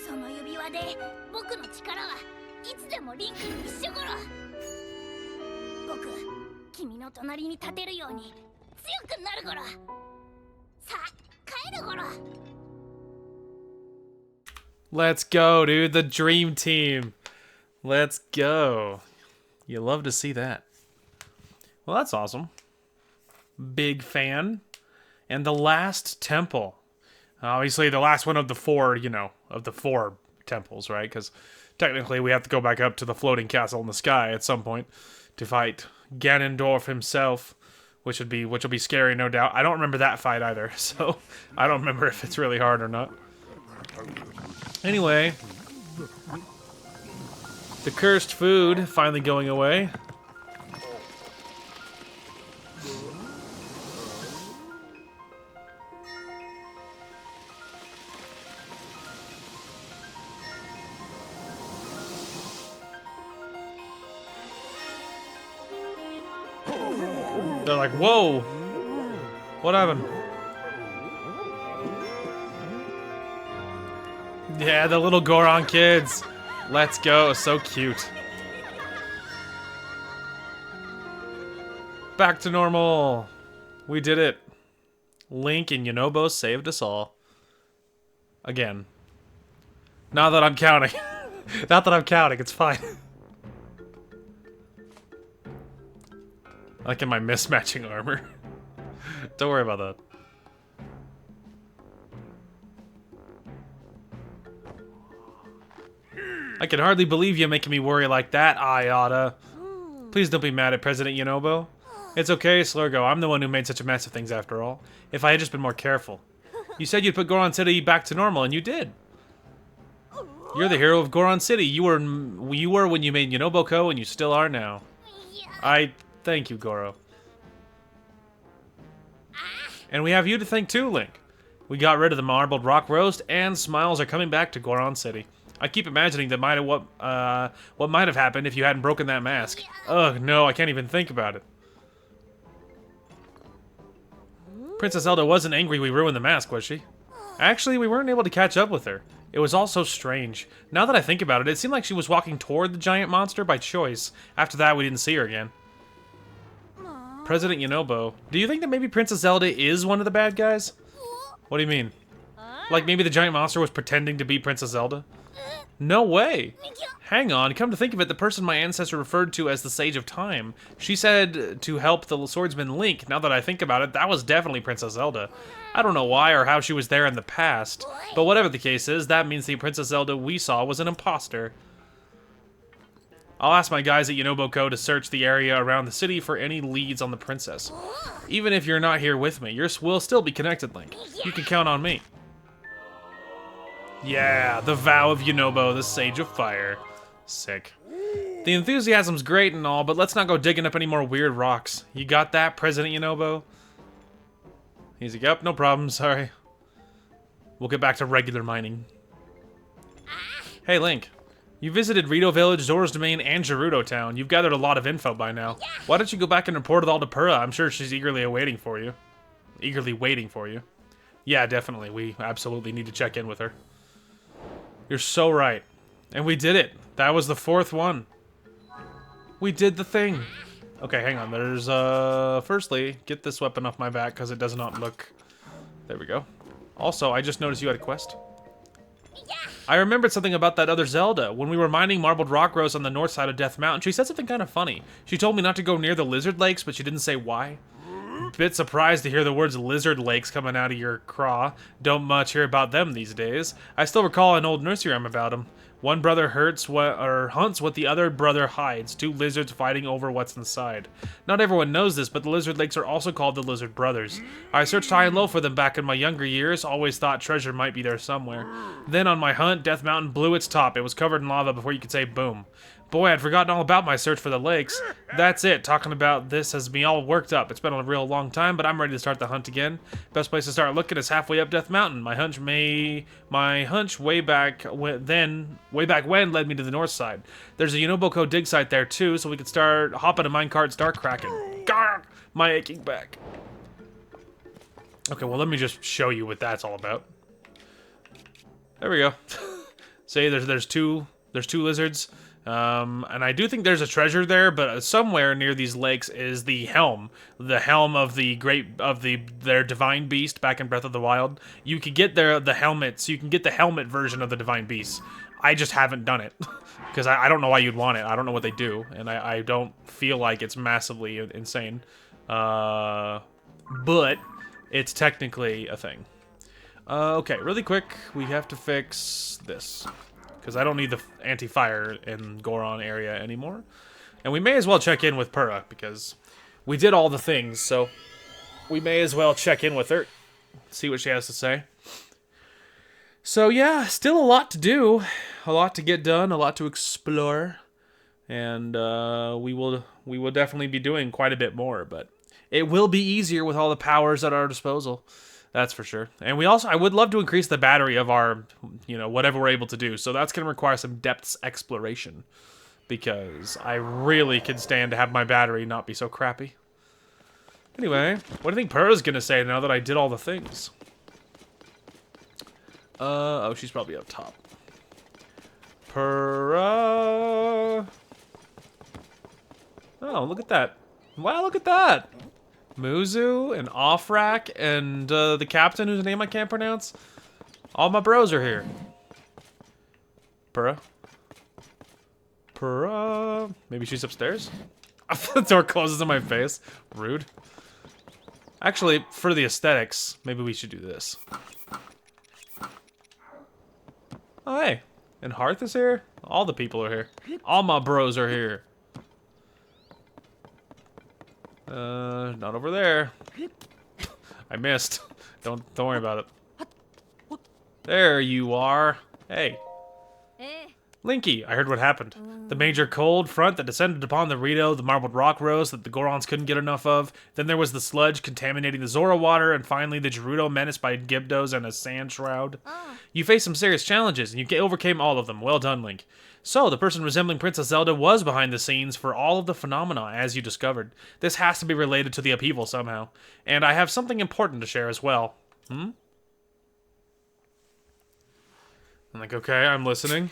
その指輪で僕の力はいつでもリンクと一緒頃。僕、君の隣に立てるように強くなる頃。さあ帰る頃。
Let's go, dude. The dream team. Let's go. You love to see that. Well, that's awesome. Big fan. And the last temple. Obviously, the last one of the four, you know, of the four temples, right? Because technically we have to go back up to the floating castle in the sky at some point to fight Ganondorf himself, which will be scary, no doubt. I don't remember that fight either, so I don't remember if it's really hard or not. Anyway, the cursed food finally going away. They're like, whoa! What happened? Yeah, the little Goron kids. Let's go, so cute. Back to normal. We did it. Link and Yunobo saved us all. Again. Not that I'm counting. Not that I'm counting, it's fine. I like in my mismatching armor. Don't worry about that. I can hardly believe you making me worry like that, Ayada. Please don't be mad at President Yunobo. It's okay, Slurgo. I'm the one who made such a mess of things after all. If I had just been more careful. You said you'd put Goron City back to normal, and you did. You're the hero of Goron City. You were when you made Yunobo-ko, and you still are now. Thank you, Goro. And we have you to thank too, Link. We got rid of the marbled rock roast, and smiles are coming back to Goron City. I keep imagining that what might have happened if you hadn't broken that mask. Ugh, no, I can't even think about it. Princess Zelda wasn't angry we ruined the mask, was she? Actually, we weren't able to catch up with her. It was all so strange. Now that I think about it, it seemed like she was walking toward the giant monster by choice. After that, we didn't see her again. President Yunobo, do you think that maybe Princess Zelda is one of the bad guys? What do you mean? Like maybe the giant monster was pretending to be Princess Zelda? No way! Hang on, come to think of it, the person my ancestor referred to as the Sage of Time, she said to help the swordsman Link. Now that I think about it, that was definitely Princess Zelda. I don't know why or how she was there in the past, but whatever the case is, that means the Princess Zelda we saw was an imposter. I'll ask my guys at Yunobo-ko to search the area around the city for any leads on the princess. Even if you're not here with me, we'll still be connected, Link. You can count on me. Yeah, the vow of Yunobo, the Sage of Fire. Sick. The enthusiasm's great and all, but let's not go digging up any more weird rocks. You got that, President Yunobo? He's like, yep, no problem, sorry. We'll get back to regular mining. Hey, Link. You visited Rito Village, Zora's Domain, and Gerudo Town. You've gathered a lot of info by now. Why don't you go back and report it all to Purah? I'm sure she's eagerly waiting for you. Yeah, definitely. We absolutely need to check in with her. You're so right. And we did it. That was the 4th one. We did the thing. Okay, hang on. There's, firstly, get this weapon off my back because it does not look... There we go. Also, I just noticed you had a quest. I remembered something about that other Zelda. When we were mining marbled rock rose on the north side of Death Mountain, she said something kind of funny. She told me not to go near the lizard lakes, but she didn't say why. Bit surprised to hear the words lizard lakes coming out of your craw. Don't much hear about them these days. I still recall an old nursery rhyme about them. One brother hunts what the other brother hides. 2 lizards fighting over what's inside. Not everyone knows this, but the lizard lakes are also called the Lizard Brothers. I searched high and low for them back in my younger years, always thought treasure might be there somewhere. Then on my hunt, Death Mountain blew its top. It was covered in lava before you could say boom. Boy, I'd forgotten all about my search for the lakes. That's it. Talking about this has me all worked up. It's been a real long time, but I'm ready to start the hunt again. Best place to start looking is halfway up Death Mountain. My hunch way back when led me to the north side. There's a Yunobo-ko dig site there too, so we could start hopping a minecart and start cracking. Gah! My aching back. Okay, well let me just show you what that's all about. There we go. See, there's two lizards. And I do think there's a treasure there, but somewhere near these lakes is the helm of their divine beast back in Breath of the Wild. You could get the helmet, so you can get the helmet version of the divine beast. I just haven't done it because I don't know why you'd want it. I don't know what they do, and I don't feel like it's massively insane. But it's technically a thing. Okay, really quick, we have to fix this. Because I don't need the anti-fire in Goron area anymore. And we may as well check in with Purah, because we did all the things, so we may as well check in with her, see what she has to say. So yeah, still a lot to do, a lot to get done, a lot to explore, and we will definitely be doing quite a bit more, but it will be easier with all the powers at our disposal. That's for sure. And I would love to increase the battery of our, whatever we're able to do. So that's going to require some depths exploration. Because I really can stand to have my battery not be so crappy. Anyway, what do you think Purah's going to say now that I did all the things? Oh, she's probably up top. Purah. Oh, look at that. Wow, look at that. Muzu and Offrak and the captain whose name I can't pronounce. All my bros are here. Purah? Purah? Maybe she's upstairs? The door closes in my face. Rude. Actually, for the aesthetics, maybe we should do this. Oh, hey. And Hearth is here? All the people are here. All my bros are here. Not over there. I missed. Don't worry about it. There you are. Hey. Linky, I heard what happened. The major cold front that descended upon the Rito, the marbled rock rose that the Gorons couldn't get enough of. Then there was the sludge contaminating the Zora water, and finally the Gerudo menaced by Gibdos and a sand shroud. You faced some serious challenges, and you overcame all of them. Well done, Link. So, the person resembling Princess Zelda was behind the scenes for all of the phenomena, as you discovered. This has to be related to the upheaval somehow. And I have something important to share as well. I'm like, okay, I'm listening.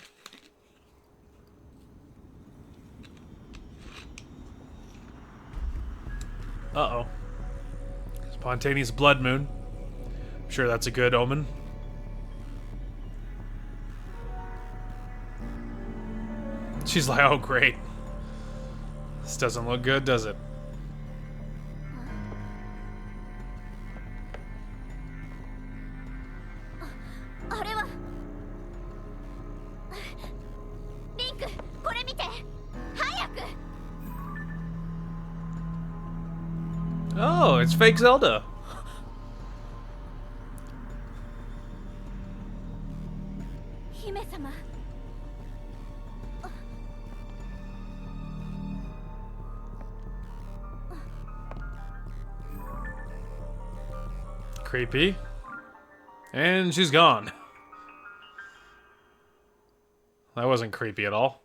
Uh-oh. Spontaneous blood moon. I'm sure that's a good omen. She's like, oh, great. This doesn't look good, does it? Oh, it's fake Zelda. Creepy. And she's gone. That wasn't creepy at all.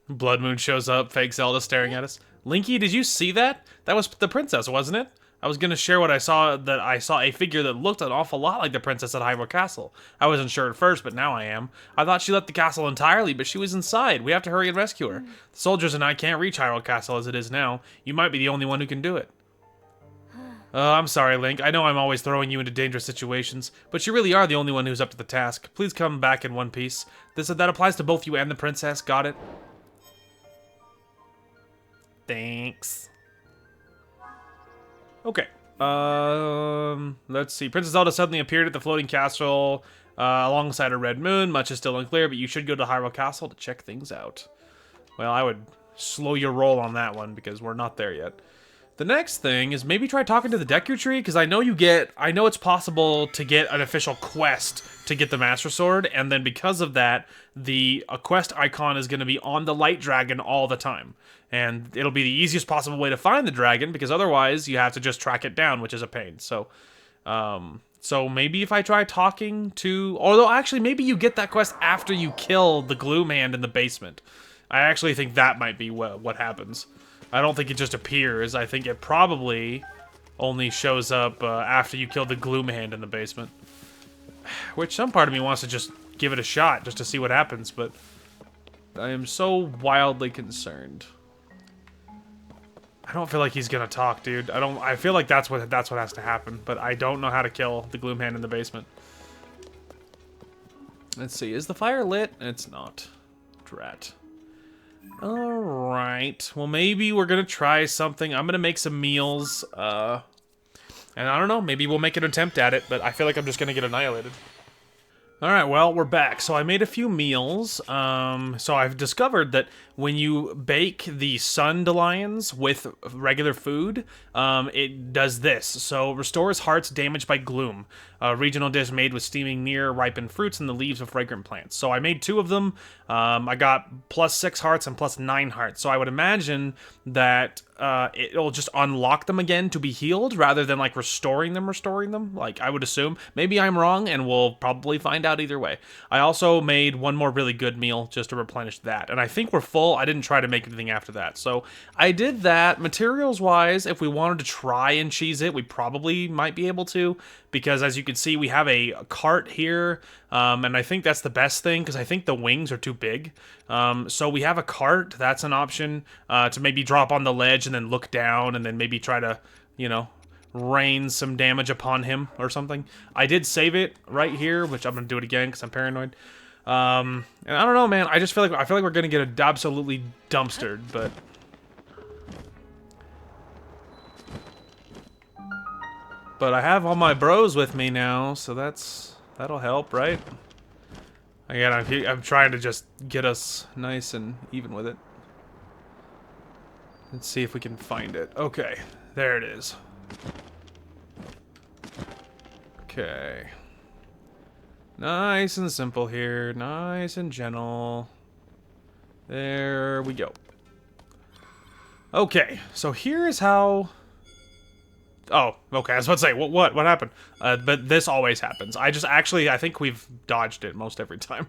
Blood Moon shows up, fake Zelda staring at us. Linky, did you see that? That was the princess, wasn't it? I was gonna share what I saw, that I saw a figure that looked an awful lot like the princess at Hyrule Castle. I wasn't sure at first, but now I am. I thought she left the castle entirely, but she was inside. We have to hurry and rescue her. The soldiers and I can't reach Hyrule Castle as it is now. You might be the only one who can do it. I'm sorry, Link. I know I'm always throwing you into dangerous situations, but you really are the only one who's up to the task. Please come back in one piece. That applies to both you and the princess. Got it? Thanks. Okay. Let's see. Princess Zelda suddenly appeared at the floating castle alongside a red moon. Much is still unclear, but you should go to Hyrule Castle to check things out. Well, I would slow your roll on that one because we're not there yet. The next thing is maybe try talking to the Deku Tree, because I know it's possible to get an official quest to get the Master Sword, and then because of that, the quest icon is going to be on the Light Dragon all the time. And it'll be the easiest possible way to find the dragon, because otherwise you have to just track it down, which is a pain. So maybe if I try talking to... Although, actually, maybe you get that quest after you kill the Gloom Hand in the basement. I actually think that might be what happens. I don't think it just appears. I think it probably only shows up after you kill the Gloom Hand in the basement. Which some part of me wants to just give it a shot, just to see what happens, but... I am so wildly concerned. I don't feel like he's gonna talk, dude. I feel like that's what has to happen, but I don't know how to kill the Gloomhand in the basement. Let's see, is the fire lit? It's not. Drat. Alright. Well, maybe we're gonna try something. I'm gonna make some meals. And I don't know, maybe we'll make an attempt at it, but I feel like I'm just gonna get annihilated. Alright, well, we're back. So I made a few meals. So I've discovered that when you bake the Sundelions with regular food, it does this. So restores hearts damaged by gloom. A regional dish made with steaming near ripened fruits and the leaves of fragrant plants. So I made 2 of them. I got +6 hearts and +9 hearts. So I would imagine that it'll just unlock them again to be healed rather than like restoring them. Like I would assume. Maybe I'm wrong, and we'll probably find out either way. I also made one more really good meal just to replenish that, and I think we're full. I didn't try to make anything after that, so I did that. Materials wise, if we wanted to try and cheese it, we probably might be able to, because as you can see, we have a cart here, and I think that's the best thing because I think the wings are too big. So we have a cart. That's an option to maybe drop on the ledge and then look down and then maybe try to, you know, rain some damage upon him or something. I did save it right here, which I'm gonna do it again because I'm paranoid. And I don't know, man. I feel like we're gonna get absolutely dumpstered, but I have all my bros with me now, so that'll help, right? Again, I'm trying to just get us nice and even with it. Let's see if we can find it. Okay, there it is. Okay. Nice and simple here. Nice and gentle. There we go. Okay, so here is how... Oh, okay, I was about to say, what happened? But this always happens. I think we've dodged it most every time.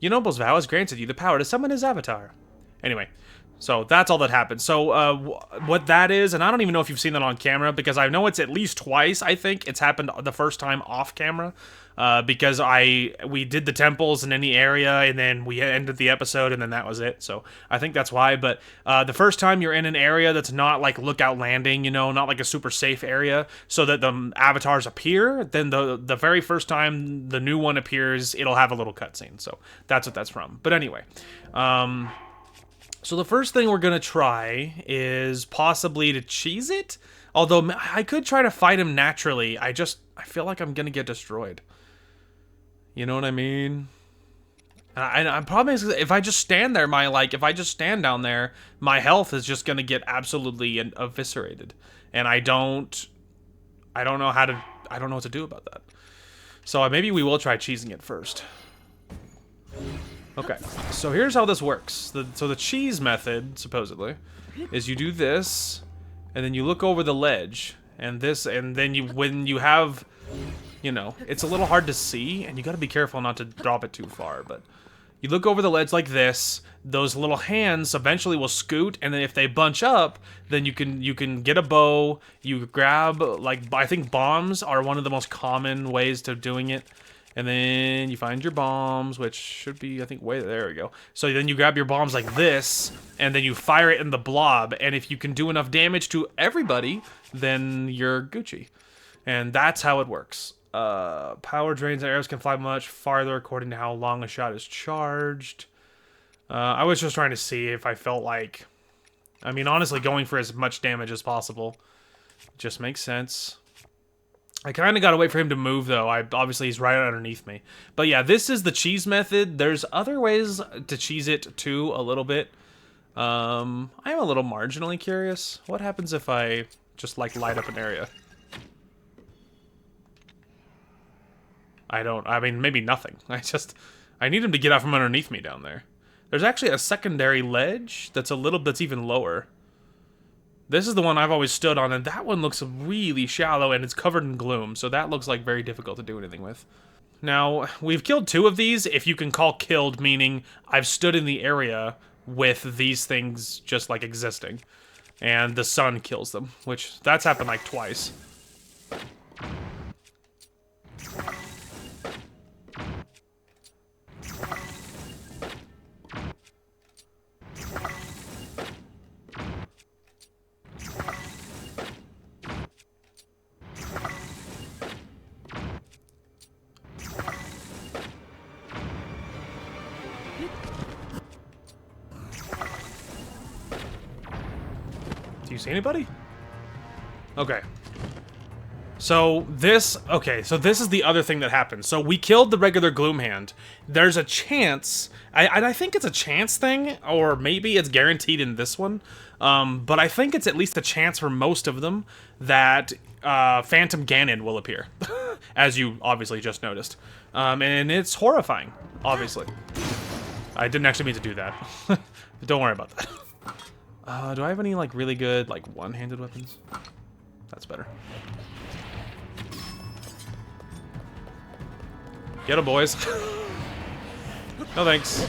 Unoble's vow has granted you the power to summon his avatar. Anyway, so that's all that happened. So, what that is, and I don't even know if you've seen that on camera, because I know it's at least twice, I think. It's happened the first time off camera, because we did the temples in any area, and then we ended the episode, and then that was it. So, I think that's why, but the first time you're in an area that's not like Lookout Landing, you know, not like a super safe area, so that the avatars appear, then the very first time the new one appears, it'll have a little cutscene. So, that's what that's from. But anyway, so the first thing we're gonna try is possibly to cheese it. Although I could try to fight him naturally. I feel like I'm gonna get destroyed. You know what I mean? And I'm probably, if I just stand there, if I just stand down there, my health is just gonna get absolutely eviscerated. And I don't know what to do about that. So maybe we will try cheesing it first. Okay, so here's how this works. So the cheese method, supposedly, is you do this, and then you look over the ledge, and then when you have, you know, it's a little hard to see, and you gotta be careful not to drop it too far, but you look over the ledge like this, those little hands eventually will scoot, and then if they bunch up, then you can get a bow, you grab, like, I think bombs are one of the most common ways to doing it. And then you find your bombs, which should be, I think, there we go. So then you grab your bombs like this, and then you fire it in the blob. And if you can do enough damage to everybody, then you're Gucci. And that's how it works. Power drains and arrows can fly much farther according to how long a shot is charged. I was just trying to see if I felt like... I mean, honestly, going for as much damage as possible just makes sense. I kind of got to wait for him to move, though. Obviously, he's right underneath me. But yeah, this is the cheese method. There's other ways to cheese it, too, a little bit. I am a little marginally curious. What happens if I just, like, light up an area? I mean, maybe nothing. I need him to get out from underneath me down there. There's actually a secondary ledge that's even lower. This is the one I've always stood on, and that one looks really shallow, and it's covered in gloom, so that looks like very difficult to do anything with. Now, we've killed 2 of these, if you can call killed, meaning I've stood in the area with these things just, like, existing. And the sun kills them, which, that's happened, like, twice. Do you see anybody? Okay. So this is the other thing that happened. So we killed the regular Gloomhand. There's a chance, I think it's a chance thing, or maybe it's guaranteed in this one, but I think it's at least a chance for most of them that Phantom Ganon will appear, as you obviously just noticed. And it's horrifying, obviously. I didn't actually mean to do that. Don't worry about that. Do I have any, like, really good, like, one-handed weapons? That's better. Get 'em, boys. No thanks.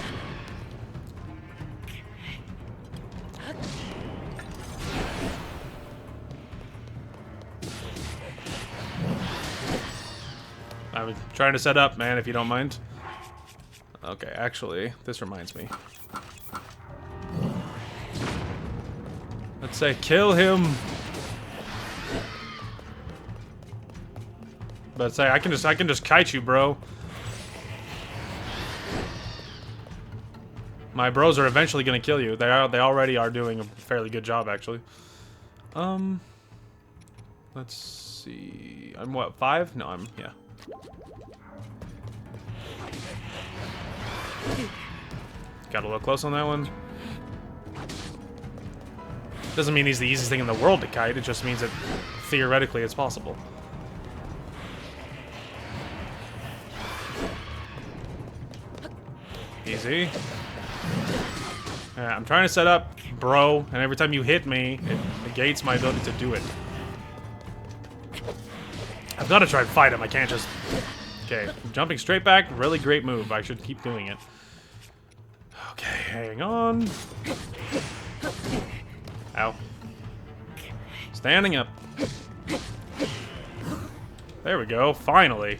I'm trying to set up, man, if you don't mind. Okay, actually, this reminds me. Let's say kill him. But say I can just kite you, bro. My bros are eventually gonna kill you. They already are doing a fairly good job, actually. Let's see. I'm what, 5? No, yeah. Got a little close on that one. Doesn't mean he's the easiest thing in the world to kite. It just means that theoretically it's possible. Easy. I'm trying to set up, bro, and every time you hit me, it negates my ability to do it. I've got to try and fight him. I can't just... Okay, jumping straight back, really great move. I should keep doing it. Okay, hang on. Ow. Standing up. There we go, finally.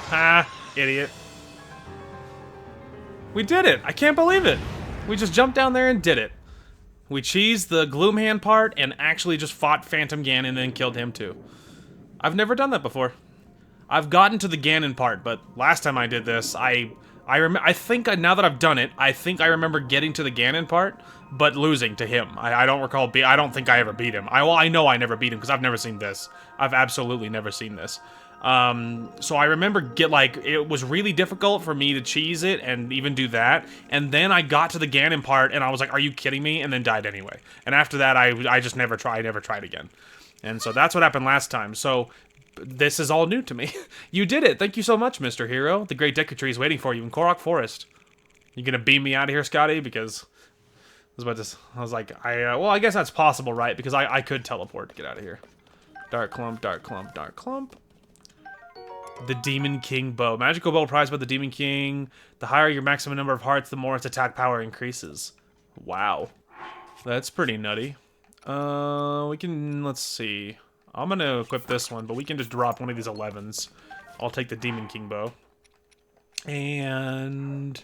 Ha! Idiot. We did it! I can't believe it! We just jumped down there and did it. We cheesed the Gloomhand part and actually just fought Phantom Ganon and killed him too. I've never done that before. I've gotten to the Ganon part, but last time I did this, I think now that I've done it, I think I remember getting to the Ganon part, but losing to him. I don't recall. I don't think I ever beat him. I know I never beat him because I've never seen this. I've absolutely never seen this. So I remember it was really difficult for me to cheese it and even do that. And then I got to the Ganon part and I was like, are you kidding me? And then died anyway. And after that, I just never tried again. And so that's what happened last time. So this is all new to me. You did it. Thank you so much, Mr. Hero. The great Deku Tree is waiting for you in Korok Forest. You gonna beam me out of here, Scotty? Because I was like, well, I guess that's possible, right? Because I could teleport to get out of here. Dark clump, dark clump, dark clump. The Demon King bow. Magical bow prized by the Demon King. The higher your maximum number of hearts, the more its attack power increases. Wow. That's pretty nutty. Let's see. I'm gonna equip this one, but we can just drop one of these 11s. I'll take the Demon King bow. And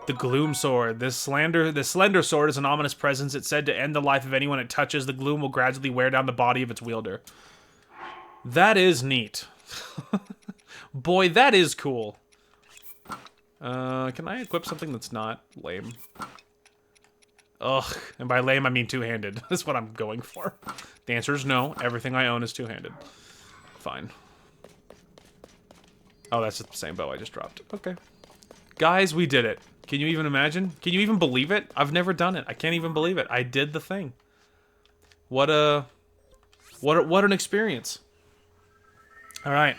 the Gloom sword. This slender sword is an ominous presence. It's said to end the life of anyone it touches. The gloom will gradually wear down the body of its wielder. That is neat. Boy, that is cool. Can I equip something that's not lame? Ugh, and by lame I mean two-handed. That's what I'm going for. The answer is no. Everything I own is two-handed. Fine. Oh, that's the same bow I just dropped. Okay. Guys, we did it. Can you even imagine? Can you even believe it? I've never done it. I can't even believe it. I did the thing. What an experience. All right.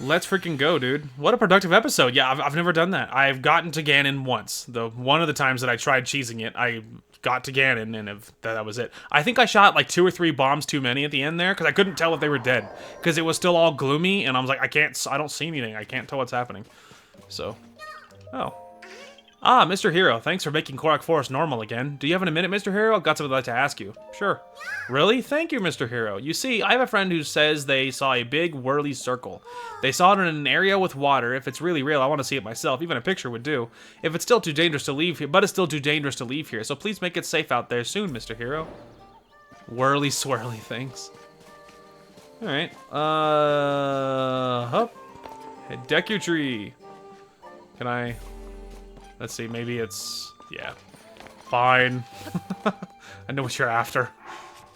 Let's freaking go, dude. What a productive episode. Yeah, I've never done that. I've gotten to Ganon once. One of the times that I tried cheesing it, I got to Ganon, and that was it. I think I shot like 2 or 3 bombs too many at the end there, because I couldn't tell if they were dead. Because it was still all gloomy, and I was like, I don't see anything. I can't tell what's happening. So, oh. Ah, Mr. Hero, thanks for making Korok Forest normal again. Do you have a minute, Mr. Hero? I've got something I'd like to ask you. Sure. Really? Thank you, Mr. Hero. You see, I have a friend who says they saw a big whirly circle. They saw it in an area with water. If it's really real, I want to see it myself. Even a picture would do. If it's still too dangerous to leave here, but it's still too dangerous to leave here, so please make it safe out there soon, Mr. Hero. Whirly swirly things. Alright. Hup. Deku Tree. Can I... Let's see, maybe it's... Yeah. Fine. I know what you're after.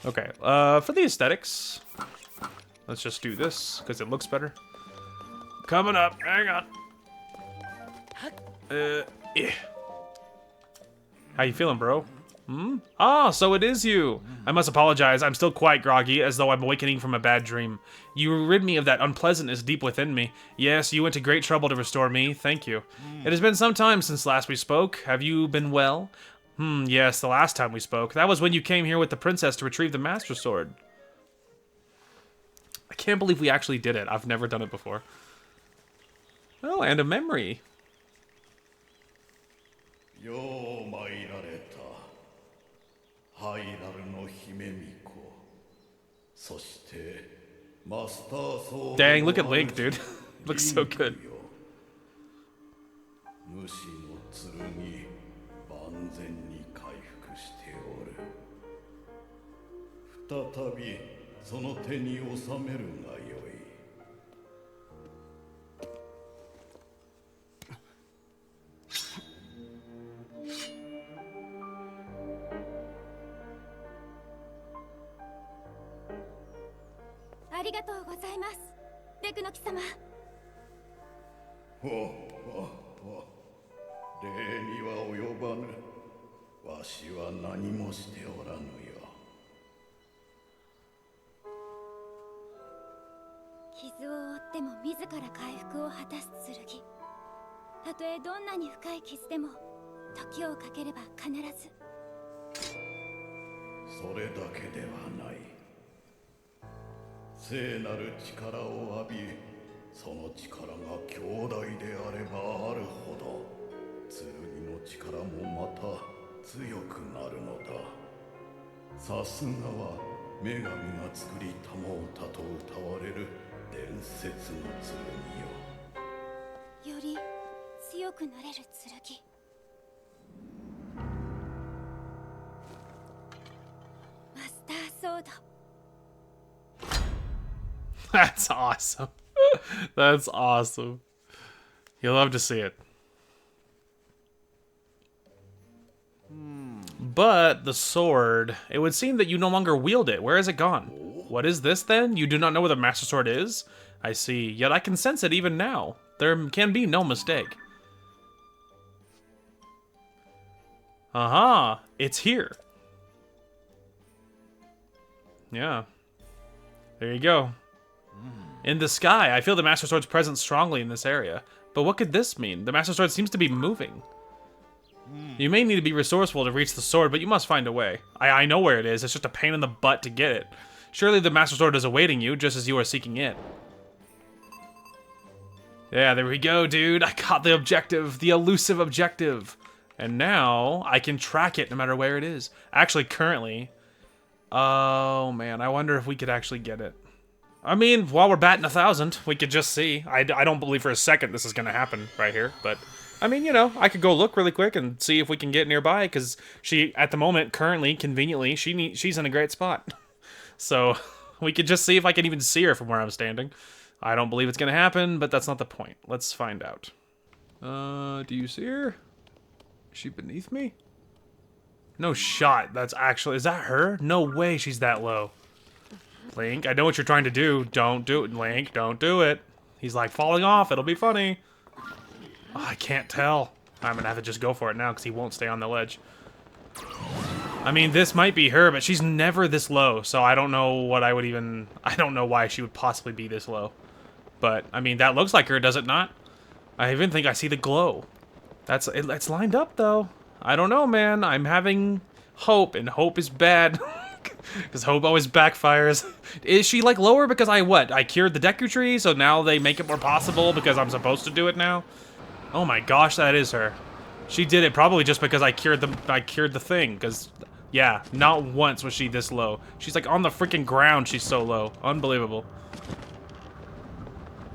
Okay, for the aesthetics, let's just do this, because it looks better. Coming up, hang on. Yeah. How you feeling, bro? Hmm? Ah, so it is you. I must apologize, I'm still quite groggy, as though I'm awakening from a bad dream. You rid me of that unpleasantness deep within me. Yes, you went to great trouble to restore me, thank you. It has been some time since last we spoke. Have you been well? Yes, the last time we spoke. That was when you came here with the princess to retrieve the Master Sword. I can't believe we actually did it. I've never done it before. Oh, and a memory. Dang, look at Link, dude. Looks so good.
その手に収めるがよい。
ありがとうございます、デクの貴様。
礼には及ばぬ。わしは何もしておらぬよ。
傷を負っても自ら回復を果たす剣。たとえどんなに深い傷でも時をかければ必ず。
それだけではない。聖なる力を浴び、その力が強大であればあるほど、剣の力もまた強くなるのだ。さすがは女神が作り玉をたと歌われる 伝説の剣よ。
より強くなれる剣。マスターソード。
That's awesome. That's awesome. You'll love to see it. But the sword, it would seem that you no longer wield it. Where has it gone? What is this then? You do not know where the Master Sword is? I see. Yet I can sense it even now. There can be no mistake. Aha! It's here. Yeah. There you go. In the sky, I feel the Master Sword's presence strongly in this area. But what could this mean? The Master Sword seems to be moving. You may need to be resourceful to reach the sword, but you must find a way. I know where it is. It's just a pain in the butt to get it. Surely the Master Sword is awaiting you, just as you are seeking it. Yeah, there we go, dude. I got the objective, the elusive objective. And now I can track it no matter where it is. Actually, currently... Oh, man. I wonder if we could actually get it. I mean, while we're batting 1,000, we could just see. I don't believe for a second this is going to happen right here, but... I mean, you know, I could go look really quick and see if we can get nearby, because she, at the moment, currently, conveniently, she's in a great spot. So, we could just see if I can even see her from where I'm standing. I don't believe it's going to happen, but that's not the point. Let's find out. Do you see her? Is she beneath me? No shot. That's actually... Is that her? No way she's that low. Link, I know what you're trying to do. Don't do it, Link. Don't do it. He's like falling off. It'll be funny. Oh, I can't tell. I'm gonna have to just go for it now because he won't stay on the ledge. I mean, this might be her, but she's never this low, so I don't know what I would even... I don't know why she would possibly be this low. But, I mean, that looks like her, does it not? I even think I see the glow. It's lined up, though. I don't know, man. I'm having hope, and hope is bad. Because hope always backfires. Is she, like, lower because I cured the Deku Tree, so now they make it more possible because I'm supposed to do it now? Oh my gosh, that is her. She did it probably just because I cured the thing, because yeah, not once was she this low. She's like on the freaking ground, she's so low. Unbelievable.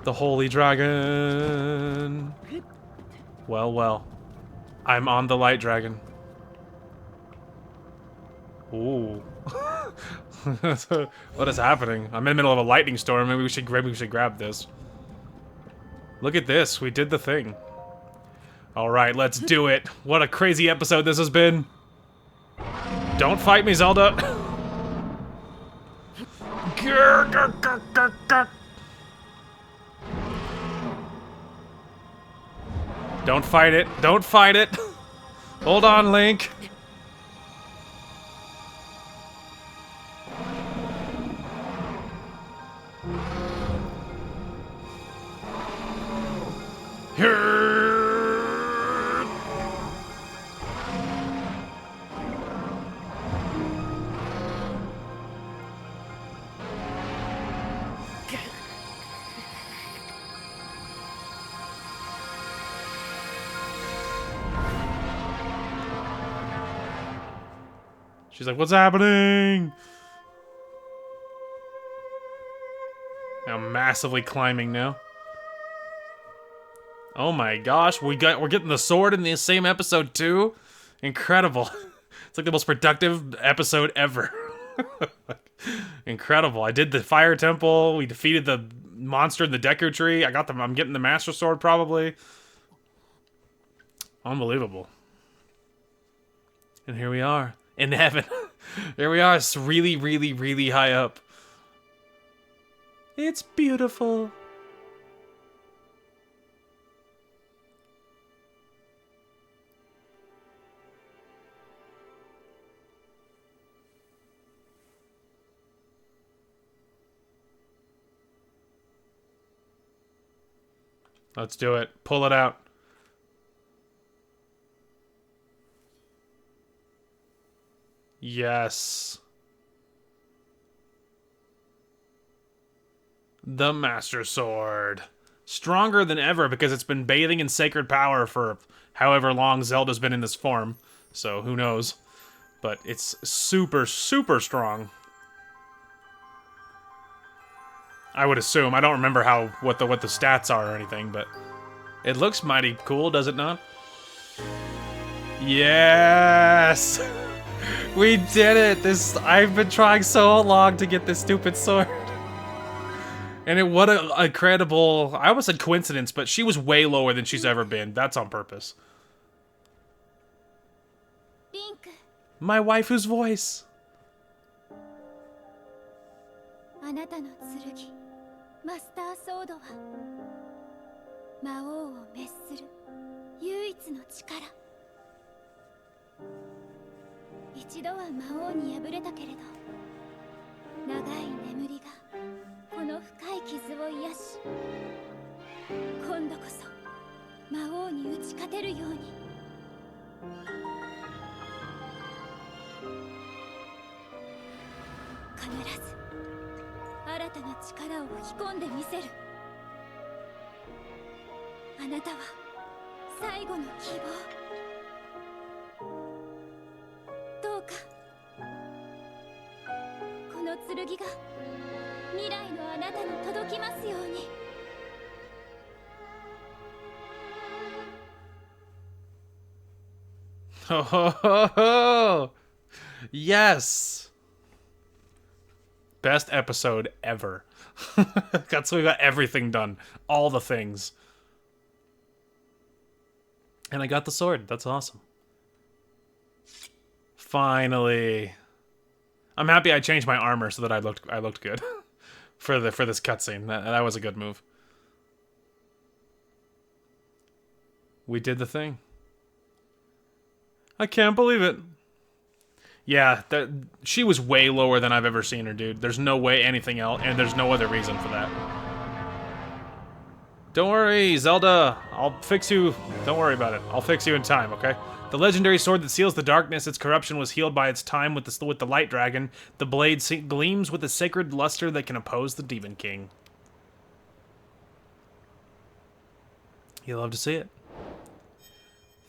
The holy dragon. Well, well. I'm on the light dragon. Ooh. What is happening? I'm in the middle of a lightning storm. Maybe we should grab this. Look at this. We did the thing. All right, let's do it. What a crazy episode this has been. Don't fight me, Zelda. Don't fight it. Don't fight it. Hold on, Link. She's like, what's happening? I'm massively climbing now. Oh my gosh, we're getting the sword in the same episode too? Incredible. It's like the most productive episode ever. Incredible. I did the fire temple, we defeated the monster in the Deku Tree. I'm getting the master sword probably. Unbelievable. And here we are. In heaven. There we are. It's really, really, really high up. It's beautiful. Let's do it. Pull it out. Yes. The Master Sword. Stronger than ever because it's been bathing in sacred power for however long Zelda's been in this form. So who knows. But it's super, super strong. I would assume. I don't remember what the stats are or anything, but it looks mighty cool, does it not? Yes! We did it! I've been trying so long to get this stupid sword. And what a incredible... I almost said coincidence, but she was way lower than she's ever been. That's on purpose.
Link.
My waifu's voice.
あなたの剣、マスターソードは魔王を滅する唯一の力。一度は魔王に敗れたけれど、長い眠りがこの深い傷を癒し、今度こそ魔王に打ち勝てるように。必ず新たな力を吹き込んでみせる。あなたは最後の希望。どうかこの剣が未来のあなたに届きますように。
Ho ho ho ho! Yes! Best episode ever. So we got everything done. All the things. And I got the sword. That's awesome. Finally. I'm happy I changed my armor so that I looked good. for this cutscene. That was a good move. We did the thing. I can't believe it. Yeah, she was way lower than I've ever seen her, dude. There's no way anything else, and there's no other reason for that. Don't worry, Zelda. I'll fix you. Don't worry about it. I'll fix you in time, okay? The legendary sword that seals the darkness, its corruption was healed by its time with the light dragon. The blade gleams with a sacred luster that can oppose the Demon King. You'll love to see it.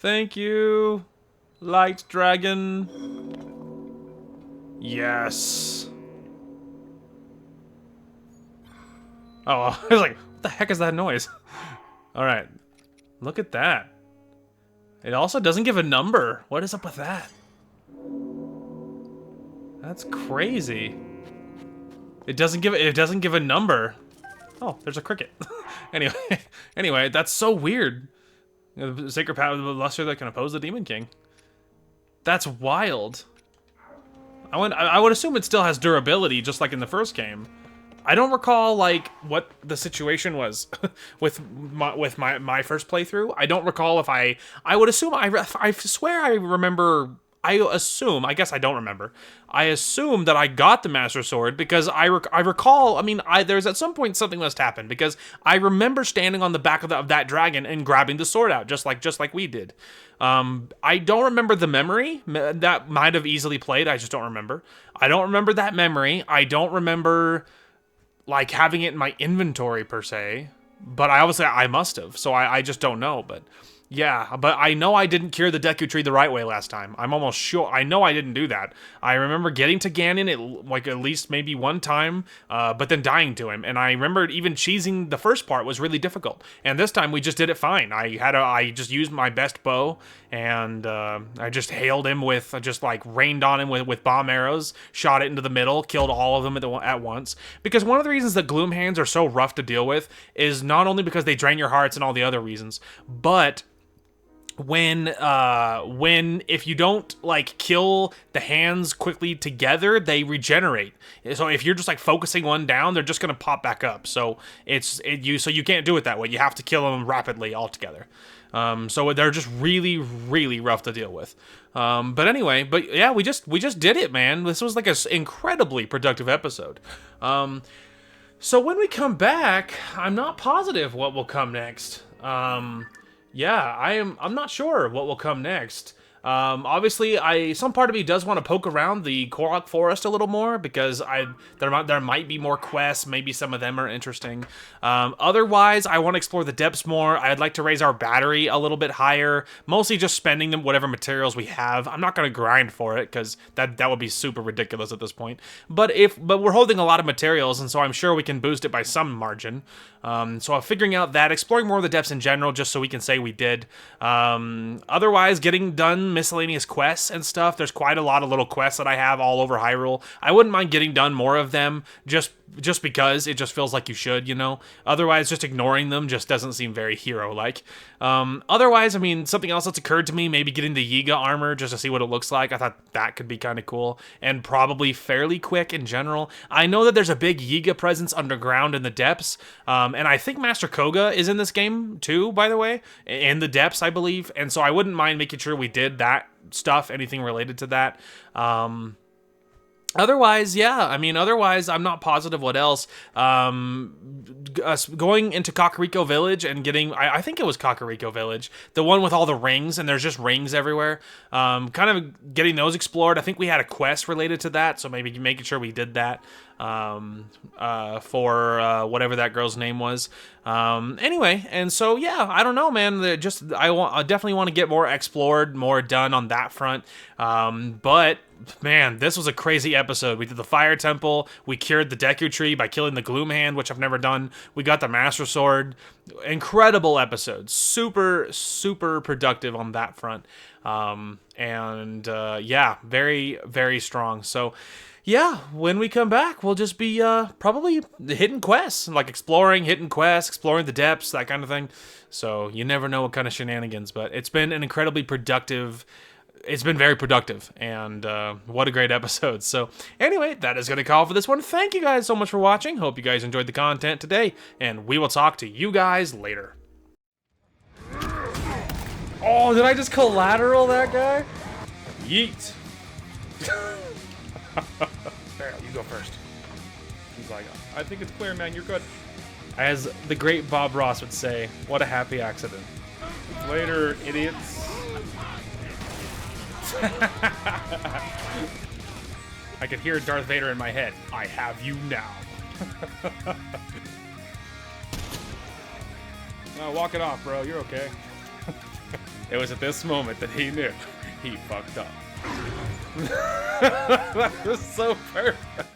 Thank you, Light Dragon. Yes. Oh, I was like, what the heck is that noise? All right, look at that. It also doesn't give a number. What is up with that? That's crazy. It doesn't give a number. Oh, there's a cricket. anyway, that's so weird. The sacred power of the luster that can oppose the Demon King. That's wild. I would assume it still has durability, just like in the first game. I don't recall like what the situation was with my first playthrough. I don't recall if I would assume I swear I remember. I assume, I guess I don't remember. I assume that I got the Master Sword because I recall, I mean, there's at some point something must happen because I remember standing on the back of that dragon and grabbing the sword out, just like we did. I don't remember the memory. That might have easily played, I just don't remember. I don't remember that memory. I don't remember, like, having it in my inventory, per se. But I must have, so I just don't know, but... Yeah, but I know I didn't cure the Deku Tree the right way last time. I'm almost sure. I know I didn't do that. I remember getting to Ganon at least maybe one time, but then dying to him. And I remember even cheesing the first part was really difficult. And this time we just did it fine. I just used my best bow, and I just hailed him with, just like rained on him with bomb arrows, shot it into the middle, killed all of them at once. Because one of the reasons that Gloom Hands are so rough to deal with is not only because they drain your hearts and all the other reasons, but... when if you don't like kill the hands quickly together, they regenerate. So if you're just like focusing one down, they're just gonna pop back up. So so you can't do it that way. You have to kill them rapidly altogether. So they're just really, really rough to deal with. But yeah, we just did it, man. This was like an incredibly productive episode. So when we come back, I'm not positive what will come next. Yeah, I'm not sure what will come next. Obviously, some part of me does want to poke around the Korok Forest a little more because there might be more quests. Maybe some of them are interesting. Otherwise, I want to explore the depths more. I'd like to raise our battery a little bit higher. Mostly just spending them whatever materials we have. I'm not going to grind for it because that would be super ridiculous at this point. But we're holding a lot of materials, and so I'm sure we can boost it by some margin. So I'm figuring out that, exploring more of the depths in general, just so we can say we did. Otherwise, getting done miscellaneous quests and stuff. There's quite a lot of little quests that I have all over Hyrule. I wouldn't mind getting done more of them, just because it just feels like you should, you know? Otherwise, just ignoring them just doesn't seem very hero-like. Otherwise, I mean, something else that's occurred to me, maybe getting the Yiga armor just to see what it looks like. I thought that could be kind of cool, and probably fairly quick in general. I know that there's a big Yiga presence underground in the depths, and I think Master Koga is in this game too, by the way, in the depths, I believe, and so I wouldn't mind making sure we did that stuff, anything related to that. Otherwise, yeah, I mean, I'm not positive what else. Going into Kakariko Village and getting, I think it was Kakariko Village, the one with all the rings, and there's just rings everywhere. Kind of getting those explored. I think we had a quest related to that, so maybe making sure we did that. For whatever that girl's name was. Anyway, and so yeah, I don't know, man. I definitely want to get more explored, more done on that front. But man, this was a crazy episode. We did the Fire Temple. We cured the Deku Tree by killing the Gloom Hand, which I've never done. We got the Master Sword. Incredible episode. Super, super productive on that front. Yeah, very, very strong. So yeah, when we come back, we'll just be probably the hidden quests, like exploring hidden quests, exploring the depths, that kind of thing. So you never know what kind of shenanigans, but it's been an incredibly productive. It's been very productive, and what a great episode. So anyway, that is going to call for this one. Thank you guys so much for watching. Hope you guys enjoyed the content today, and we will talk to you guys later. Oh, did I just collateral that guy? Yeet. There, you go first. He's like, I think it's clear, man. You're good. As the great Bob Ross would say, what a happy accident. Later, idiots. I could hear Darth Vader in my head. I have you now. No, walk it off, bro. You're okay. It was at this moment that he knew he fucked up. That was so perfect.